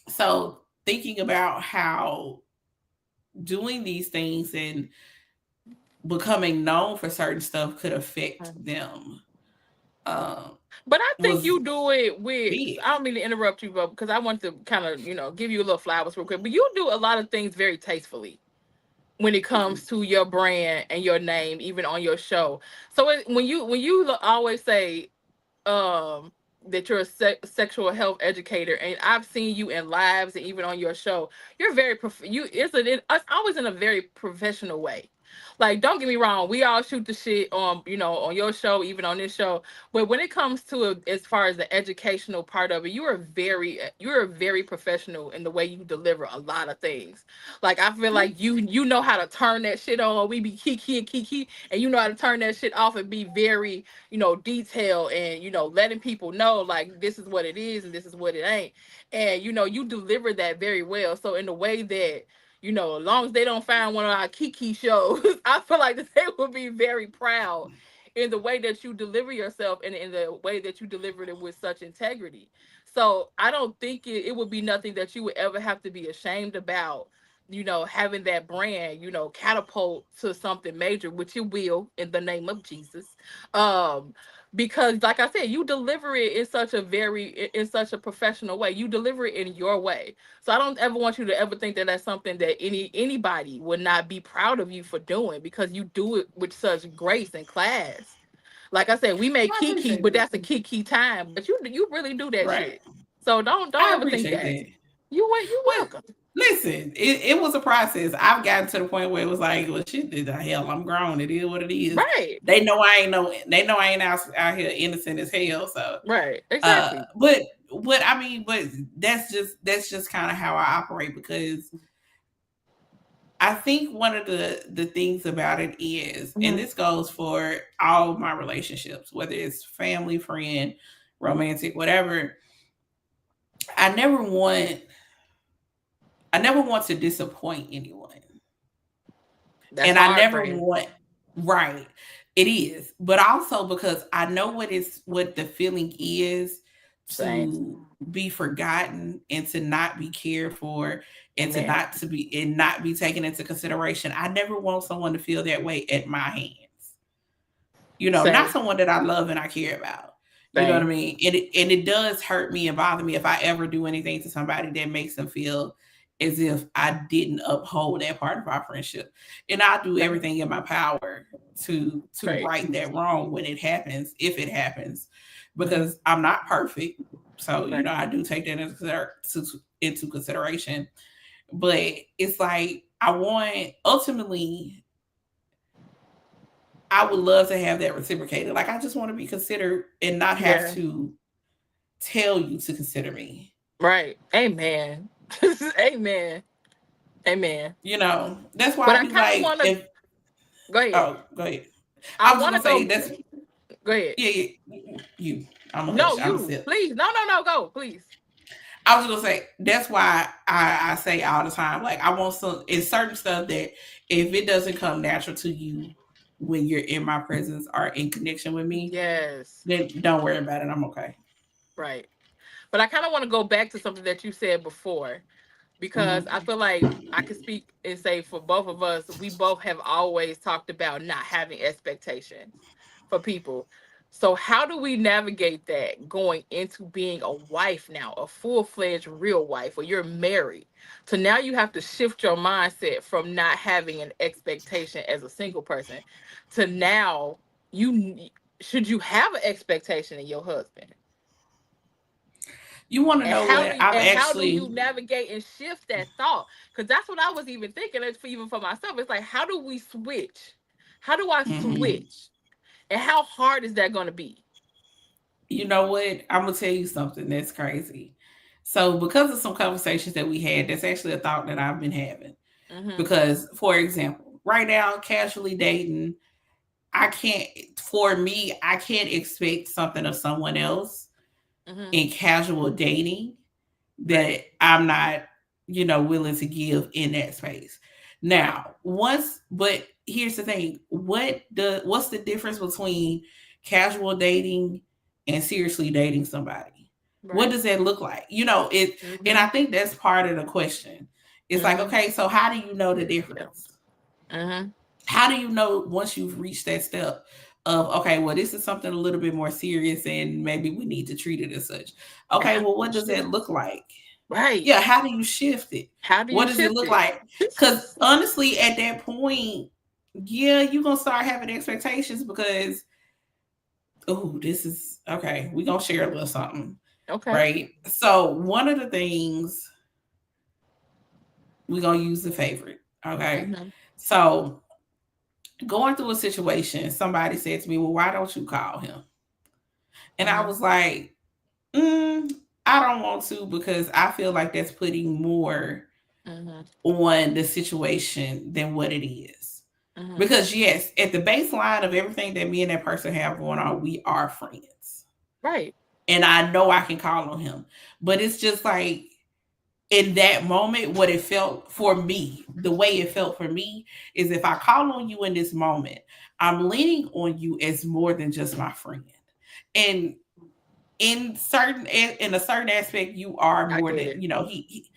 Speaker 2: So thinking about how doing these things and becoming known for certain stuff could affect them.
Speaker 3: But I think
Speaker 2: Was
Speaker 3: you do it with,
Speaker 2: big.
Speaker 3: I don't mean to interrupt you, but because I want to kind of, give you a little flowers real quick, but you do a lot of things very tastefully when it comes to your brand and your name, even on your show. So when you always say, um that you're a sexual health educator, and I've seen you in lives and even on your show, you're very it's always in a very professional way. Like, don't get me wrong, we all shoot the shit on, on your show, even on this show, but when it comes to as far as the educational part of it, you're very professional in the way you deliver a lot of things. Like, I feel like you know how to turn that shit on. We be kiki and kiki, and you know how to turn that shit off and be very, detail, and letting people know, like, this is what it is and this is what it ain't. And you deliver that very well. So in the way that, as long as they don't find one of our kiki shows, I feel like that they will be very proud in the way that you deliver yourself, and in the way that you delivered it with such integrity. So I don't think it would be nothing that you would ever have to be ashamed about, having that brand, catapult to something major, which it will, in the name of Jesus. Um, because, like I said, you deliver it in such a professional way. You deliver it in your way. So I don't ever want you to ever think that that's something that anybody would not be proud of you for doing, because you do it with such grace and class. Like I said, we make
Speaker 2: I
Speaker 3: kiki,
Speaker 2: appreciate
Speaker 3: but
Speaker 2: that.
Speaker 3: that's a kiki time. But you really do that
Speaker 2: Right.
Speaker 3: shit. So don't
Speaker 2: I
Speaker 3: ever think
Speaker 2: appreciate
Speaker 3: that.
Speaker 2: that.
Speaker 3: You
Speaker 2: Well,
Speaker 3: welcome.
Speaker 2: listen, it was a process. I've gotten to the point where it was like, well, shit, the hell, I'm grown. It is what it is.
Speaker 3: Right.
Speaker 2: They know I ain't out here innocent as hell. So,
Speaker 3: Right. Exactly.
Speaker 2: but what I mean, but that's just kind of how I operate, because I think one of the things about it is, and
Speaker 3: Mhm.
Speaker 2: this goes for all of my relationships, whether it's family, friend, romantic, whatever. I never want I never want to disappoint anyone.
Speaker 3: That's
Speaker 2: And I
Speaker 3: hard,
Speaker 2: never
Speaker 3: friend.
Speaker 2: want, right. It is. But also because I know what the feeling is
Speaker 3: Same.
Speaker 2: to be forgotten and to not be cared for, and
Speaker 3: Man.
Speaker 2: not be taken into consideration. I never want someone to feel that way at my hands. Not
Speaker 3: Same.
Speaker 2: someone that I love and I care about. You know what I
Speaker 3: Same.
Speaker 2: mean? And it does hurt me and bother me if I ever do anything to somebody that makes them feel as if I didn't uphold that part of our friendship. And I do
Speaker 3: Same.
Speaker 2: everything in my power to
Speaker 3: Right.
Speaker 2: right that wrong when it happens, if it happens,
Speaker 3: Mhm.
Speaker 2: because I'm not perfect. So,
Speaker 3: Right.
Speaker 2: I do take that into consideration. But it's like, ultimately, I would love to have that reciprocated. Like, I just want to be considered and not have
Speaker 3: Yeah.
Speaker 2: to tell you to consider me.
Speaker 3: Right. Amen. Amen. Amen.
Speaker 2: That's why
Speaker 3: But
Speaker 2: I
Speaker 3: I
Speaker 2: be
Speaker 3: kind of
Speaker 2: like,
Speaker 3: want to
Speaker 2: if
Speaker 3: go ahead.
Speaker 2: oh, go ahead.
Speaker 3: I
Speaker 2: I was just
Speaker 3: want to
Speaker 2: gonna say
Speaker 3: go.
Speaker 2: that's
Speaker 3: Go ahead.
Speaker 2: yeah, you. I'm a
Speaker 3: No,
Speaker 2: hush. I'm a
Speaker 3: you.
Speaker 2: sip.
Speaker 3: Please. No, no, no. Go, please.
Speaker 2: I was gonna say that's why I say all the time, like, I want some, it's certain stuff that if it doesn't come natural to you when you're in my presence or in connection with me,
Speaker 3: Yes.
Speaker 2: then don't worry about it. I'm okay.
Speaker 3: Right. But I kind of want to go back to something that you said before, because
Speaker 2: Hmm.
Speaker 3: I feel like I could speak and say for both of us, we both have always talked about not having expectations for people. So how do we navigate that going into being a wife now, a full-fledged real wife, or you're married? So now you have to shift your mindset from not having an expectation as a single person to now you should you have an expectation in your husband?
Speaker 2: You want to
Speaker 3: And
Speaker 2: know what I'm
Speaker 3: how do you
Speaker 2: actually?
Speaker 3: navigate and shift that thought? Because that's what I was even thinking. It's even for myself. It's like, how do we switch? How do I
Speaker 2: Mhm.
Speaker 3: switch? And how hard is that going to be?
Speaker 2: You know what? I'm gonna tell you something that's crazy. So, because of some conversations that we had, that's actually a thought that I've been having.
Speaker 3: Mm-hmm.
Speaker 2: Because, for example, right now, casually dating, I can't. For me, I can't expect something of someone else
Speaker 3: Mm-hmm.
Speaker 2: in casual dating
Speaker 3: Right.
Speaker 2: that I'm not, willing to give in that space.
Speaker 3: Right.
Speaker 2: Now, but here's the thing: what's the difference between casual dating and seriously dating somebody? What does that look like? You know, it, and I think that's part of the question. It's like, okay, so how do you know the difference? How do you know once you've reached that step of, okay, well, this is something a little bit more serious and maybe we need to treat it as such? Okay, well, what does that look like?
Speaker 3: Right.
Speaker 2: Yeah, how do you shift it? What does it look like? Because honestly, at that point, yeah, you're going to start having expectations because, oh, this is, okay, we're going to share a little something.
Speaker 3: Okay.
Speaker 2: Right? So one of the things, we're going to use the favorite. Okay? So going through a situation, somebody said to me, well, why don't you call him? And I was like, I don't want to because I feel like that's putting more on the situation than what it is. Because yes, at the baseline of everything that me and that person have going on, we are friends.
Speaker 3: Right.
Speaker 2: And I know I can call on him. But it's just like, in that moment, what it felt for me, the way it felt for me is if I call on you in this moment, I'm leaning on you as more than just my friend. And in a certain aspect, you are more than, you know, he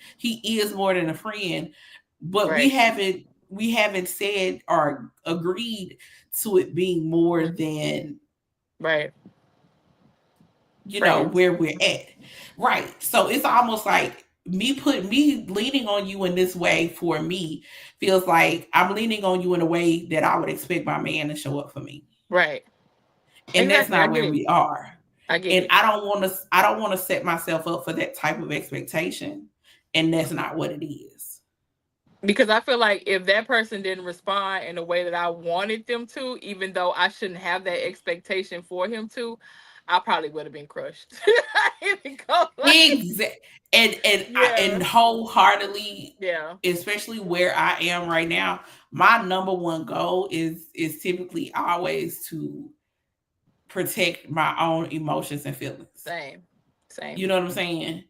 Speaker 2: is more than a friend, but we haven't said or agreed to it being more than you know, where we're at. Right. So it's almost like me leaning on you in this way for me feels like I'm leaning on you in a way that I would expect my man to show up for me.
Speaker 3: Right.
Speaker 2: And that's not where we are.
Speaker 3: I get
Speaker 2: and
Speaker 3: it.
Speaker 2: I don't want to set myself up for that type of expectation. And that's not what it is.
Speaker 3: Because I feel like if that person didn't respond in the way that I wanted them to, even though I shouldn't have that expectation for him to, I probably would have been crushed.
Speaker 2: Exactly. And wholeheartedly, especially where I am right now, my number one goal is typically always to protect my own emotions and feelings.
Speaker 3: Same.
Speaker 2: You know what I'm saying?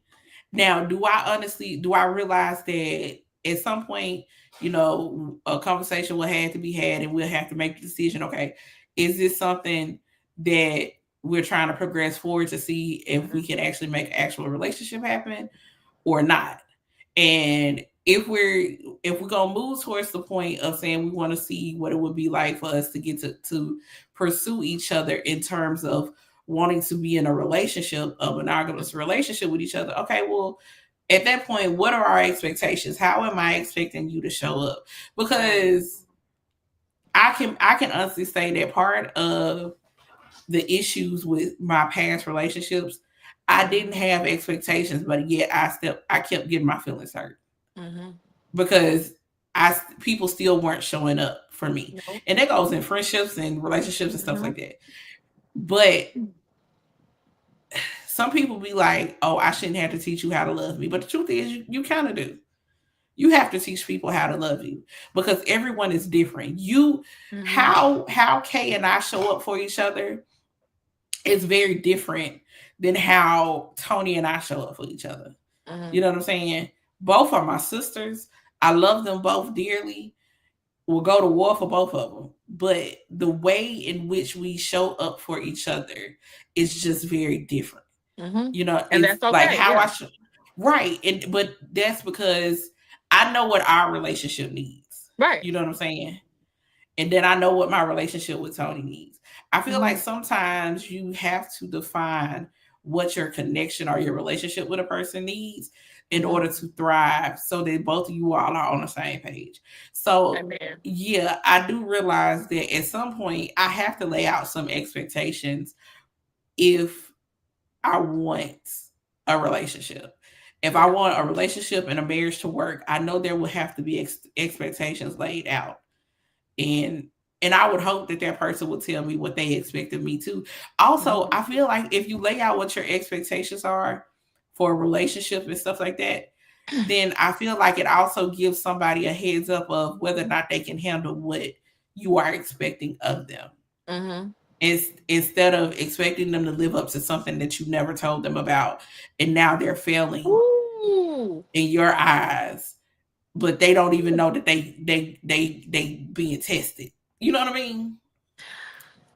Speaker 2: Now, do I realize that at some point, you know, a conversation will have to be had and we'll have to make the decision, okay, is this something that we're trying to progress forward to see if we can actually make an actual relationship happen or not? And if we're gonna move towards the point of saying we want to see what it would be like for us to get to pursue each other in terms of wanting to be in a relationship, a monogamous relationship with each other, okay, well, at that point, what are our expectations? How am I expecting you to show up? Because I can honestly say that part of the issues with my past relationships, I didn't have expectations, but yet I kept getting my feelings hurt because people still weren't showing up for me, and that goes in friendships and relationships and stuff like that. But some people be like, "Oh, I shouldn't have to teach you how to love me," but the truth is, you kind of do. You have to teach people how to love you because everyone is different. How Kay and I show up for each other is very different than how Tony and I show up for each other. You know what I'm saying? Both are my sisters. I love them both dearly. We'll go to war for both of them. But the way in which we show up for each other is just very different. You know,
Speaker 3: and
Speaker 2: it's
Speaker 3: that's okay,
Speaker 2: like how I should. Right. But that's because I know what our relationship needs.
Speaker 3: Right.
Speaker 2: You know what I'm saying? And then I know what my relationship with Tony needs. I feel like sometimes you have to define what your connection or your relationship with a person needs in order to thrive so that both of you all are on the same page. So, yeah, I do realize that at some point I have to lay out some expectations if I want a relationship. If I want a relationship and a marriage to work, I know there will have to be expectations laid out. And I would hope that person would tell me what they expect of me too. Also, I feel like if you lay out what your expectations are for a relationship and stuff like that, then I feel like it also gives somebody a heads up of whether or not they can handle what you are expecting of them. Instead of expecting them to live up to something that you never told them about, and now they're failing in your eyes, but they don't even know that they being tested. You know what I mean?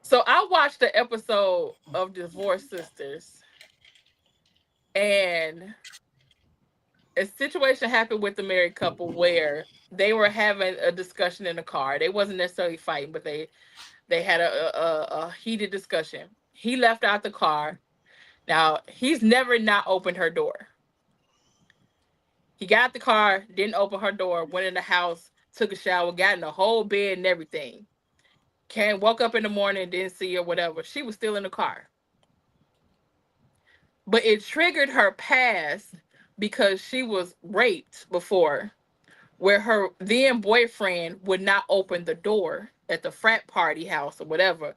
Speaker 3: So I watched the episode of Divorced Sisters, And a situation happened with the married couple where they were having a discussion in the car. They wasn't necessarily fighting, but they had a heated discussion. He left out the car. Now, he's never not opened her door. He got the car, didn't open her door, went in the house, took a shower, got in the whole bed and everything. Woke up in the morning, didn't see her, whatever. She was still in the car. But it triggered her past because she was raped before, where her then boyfriend would not open the door at the frat party house or whatever.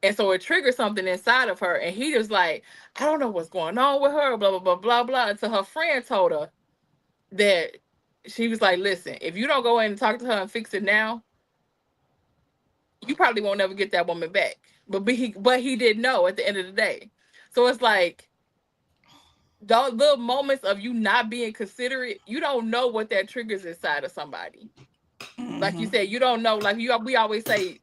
Speaker 3: And so it triggered something inside of her. And he was like, I don't know what's going on with her, blah, blah, blah, blah, blah. Until her friend told her that she was like, listen, if you don't go in and talk to her and fix it now, you probably won't ever get that woman back. But he didn't know at the end of the day. So it's like, those little moments of you not being considerate, you don't know what that triggers inside of somebody. Mm-hmm. Like you said, you don't know. Like we always say,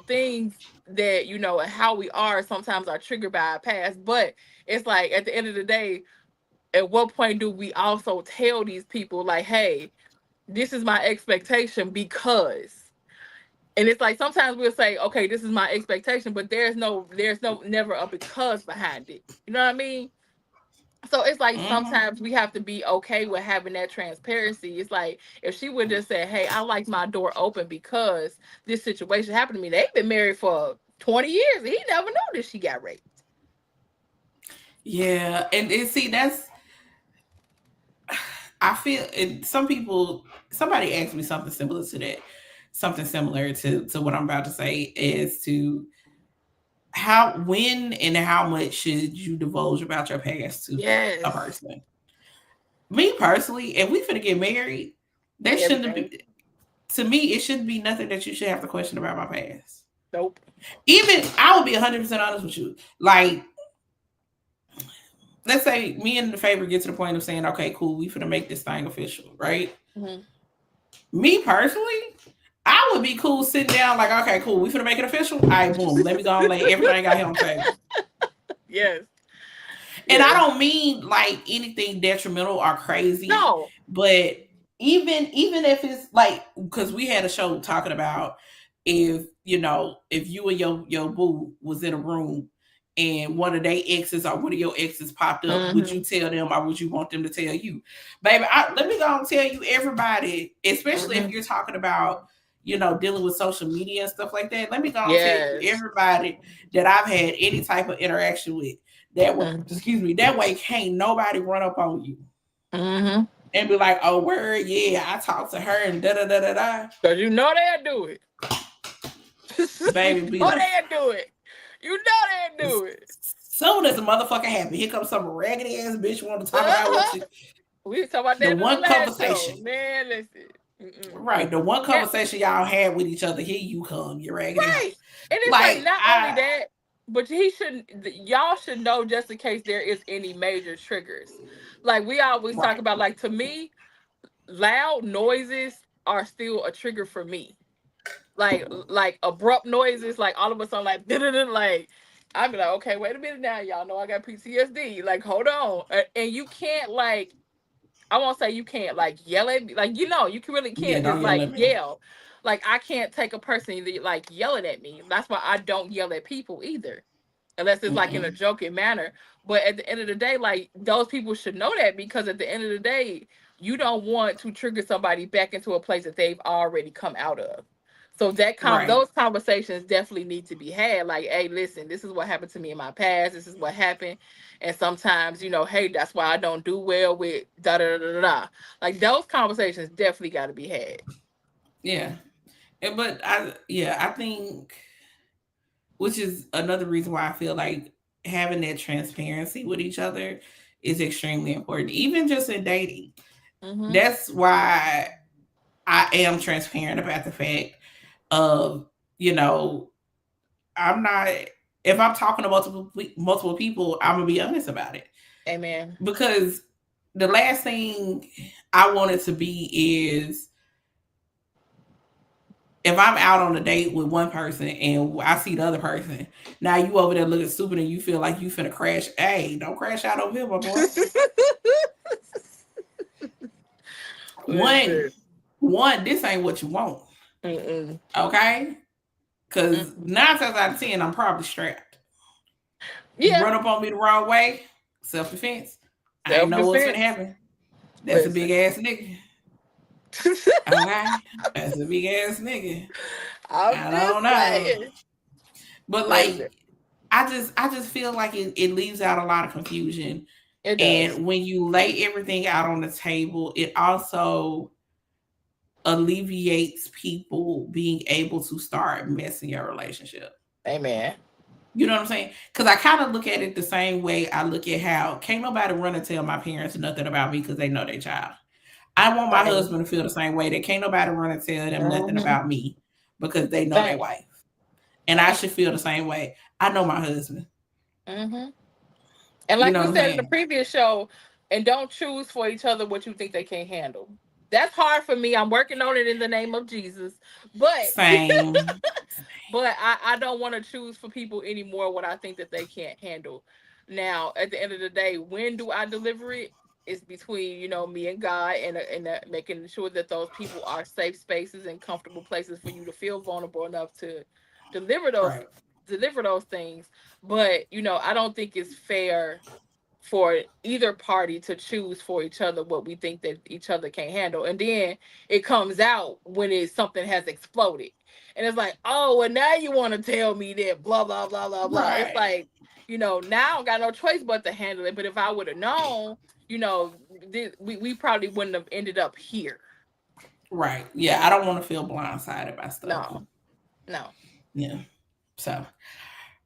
Speaker 3: things that how we are sometimes are triggered by our past. But it's like at the end of the day, at what point do we also tell these people like, hey, this is my expectation because. And it's like sometimes we'll say, okay, this is my expectation, but there's never a because behind it. You know what I mean? So it's like sometimes we have to be okay with having that transparency. It's like if she would just say, hey, I like my door open because this situation happened to me. They've been married for 20 years. And he never noticed she got raped.
Speaker 2: Yeah. And see, I feel somebody asked me something similar to that. Something similar to what I'm about to say is to when and how much should you divulge about your past to a person? Me personally, if we finna get married, that shouldn't be. To me, it shouldn't be nothing that you should have to question about my past.
Speaker 3: Nope.
Speaker 2: Even I will be 100% honest with you. Like, let's say me and the favor get to the point of saying, okay, cool, we finna make this thing official, right? Mm-hmm. Me personally, I would be cool sitting down like, okay, cool, we finna make it official. All right, boom, let me go and lay everything out here on the table.
Speaker 3: Yes.
Speaker 2: And I don't mean like anything detrimental or crazy.
Speaker 3: No.
Speaker 2: But even if it's like, because we had a show talking about if you and your boo was in a room and one of their exes or one of your exes popped up, mm-hmm. would you tell them or would you want them to tell you? Baby, let me go and tell you everybody, especially if you're talking about, dealing with social media and stuff like that. Let me go and tell you everybody that I've had any type of interaction with. That way, that way can't nobody run up on you. Mm-hmm. And be like, oh, word, yeah, I talked to her and da-da-da-da-da.
Speaker 3: Because they'll do it.
Speaker 2: Baby,
Speaker 3: they'll do it. They'll do it.
Speaker 2: Soon as a motherfucker happy, here comes some raggedy ass bitch want to talk about what you...
Speaker 3: We talk about that
Speaker 2: the one conversation.
Speaker 3: Show. Man, listen. Mm-mm.
Speaker 2: Right, the one conversation y'all had with each other, here you come, you're raggedy.
Speaker 3: Right. And it's like not only that, but y'all should know just in case there is any major triggers. Like we always talk about, like to me, loud noises are still a trigger for me. Like abrupt noises, like all of a sudden, like like I'd be like, okay, wait a minute now, y'all know I got PTSD. Like, hold on, and you can't like, I won't say you can't like yell at me, like you really can't just like yell. Like I can't take a person like yelling at me. That's why I don't yell at people either, unless it's like in a joking manner. But at the end of the day, like those people should know that, because at the end of the day, you don't want to trigger somebody back into a place that they've already come out of. So those conversations definitely need to be had. Like, hey, listen, this is what happened to me in my past. This is what happened. And sometimes, hey, that's why I don't do well with da da da da da. Like those conversations definitely got to be had.
Speaker 2: Yeah. But I think, which is another reason why I feel like having that transparency with each other is extremely important, even just in dating. Mm-hmm. That's why I am transparent about the fact of, I'm not, if I'm talking to multiple people, I'm gonna be honest about it.
Speaker 3: Amen.
Speaker 2: Because the last thing I want it to be is if I'm out on a date with one person and I see the other person, now you over there looking stupid and you feel like you finna crash. Hey, don't crash out over here, my boy. One, this ain't what you want. Okay? Because 9 times out of 10, I'm probably strapped. Yeah. You run up on me the wrong way, self-defense. I ain't know what's gonna happen. That's a big ass nigga. Okay? That's a big ass nigga. I don't know. But like, I just feel like it leaves out a lot of confusion. It does. And when you lay everything out on the table, it also alleviates people being able to start messing your relationship.
Speaker 3: Amen.
Speaker 2: You know what I'm saying? Because I kind of look at it the same way I look at how can't nobody run and tell my parents nothing about me because they know their child. I want my husband to feel the same way. That can't nobody run and tell them nothing about me because they know their wife. And I should feel the same way. I know my husband.
Speaker 3: And like we said in the previous show, and don't choose for each other what you think they can't handle. That's hard for me. I'm working on it in the name of Jesus. But
Speaker 2: same.
Speaker 3: But I don't want to choose for people anymore what I think that they can't handle. Now, at the end of the day, when do I deliver it? It's between, me and God and making sure that those people are safe spaces and comfortable places for you to feel vulnerable enough to deliver those things. But, I don't think it's fair for either party to choose for each other what we think that each other can't handle. And then it comes out when something has exploded. And it's like, oh, well, now you want to tell me that blah, blah, blah, blah, blah. Right. It's like, now I don't got no choice but to handle it. But if I would have known, we probably wouldn't have ended up here.
Speaker 2: Right. Yeah. I don't want to feel blindsided by stuff.
Speaker 3: No.
Speaker 2: Yeah. So,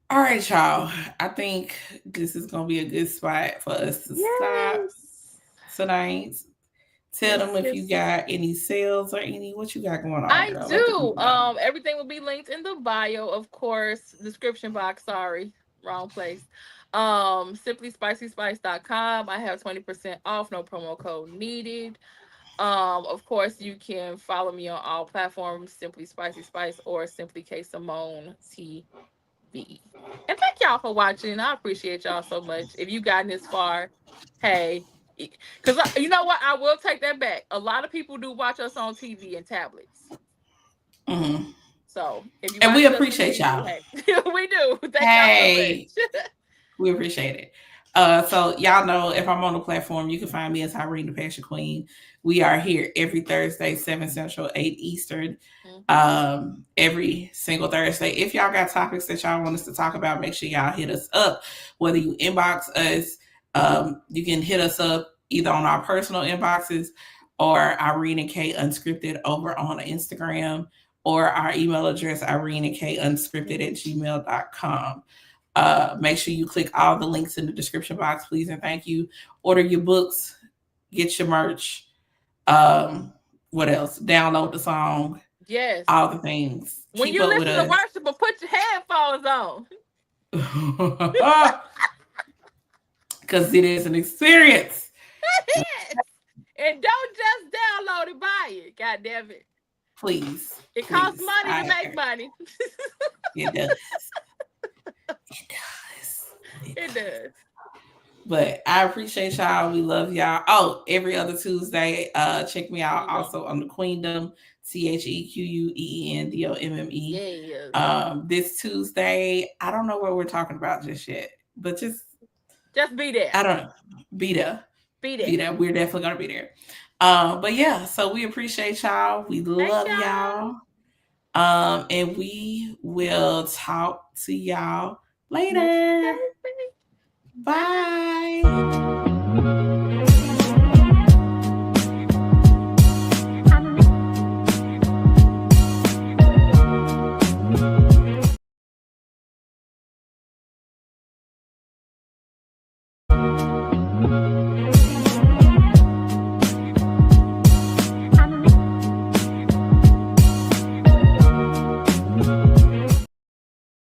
Speaker 2: all right, y'all. I think this is going to be a good spot for us to stop tonight. Tell them if you got any sales or what you got going on.
Speaker 3: I do. Everything will be linked in the bio, of course. Description box. Sorry, wrong place. SimplySpicySpice.com. I have 20% off. No promo code needed. Of course, you can follow me on all platforms, Simply Spicy Spice or Simply K Simone TV. And thank y'all for watching. I appreciate y'all so much. If you gotten this far, hey, because you know what? I will take that back. A lot of people do watch us on TV and tablets.
Speaker 2: Mm-hmm.
Speaker 3: So, if you
Speaker 2: and we appreciate y'all.
Speaker 3: Hey, we do. Thank y'all so much.
Speaker 2: We appreciate it. So y'all know if I'm on the platform, you can find me as Irene the Passion Queen. We are here every Thursday, 7 Central, 8 Eastern. Every single Thursday. If y'all got topics that y'all want us to talk about, make sure y'all hit us up. Whether you inbox us, you can hit us up either on our personal inboxes or Irene and K Unscripted over on Instagram, or our email address, ireneandkunscripted@gmail.com. Make sure you click all the links in the description box, please and thank you. Order your books, get your merch. What else? Download the song.
Speaker 3: Yes.
Speaker 2: All the things.
Speaker 3: When
Speaker 2: Keep
Speaker 3: you
Speaker 2: up
Speaker 3: listen
Speaker 2: with
Speaker 3: to
Speaker 2: us.
Speaker 3: worship, but put your headphones on.
Speaker 2: Because it is an experience.
Speaker 3: And don't just download it, buy it. God damn it.
Speaker 2: Please.
Speaker 3: It costs money to make money.
Speaker 2: It does.
Speaker 3: It does.
Speaker 2: But I appreciate y'all. We love y'all. Oh, every other Tuesday, check me out also on the Queendom, TheQueenDomme. This Tuesday, I don't know what we're talking about just yet, but just
Speaker 3: be there.
Speaker 2: I don't know. Be there. We're definitely gonna be there. But yeah, so we appreciate y'all. We love y'all. And we will talk to y'all later. Bye.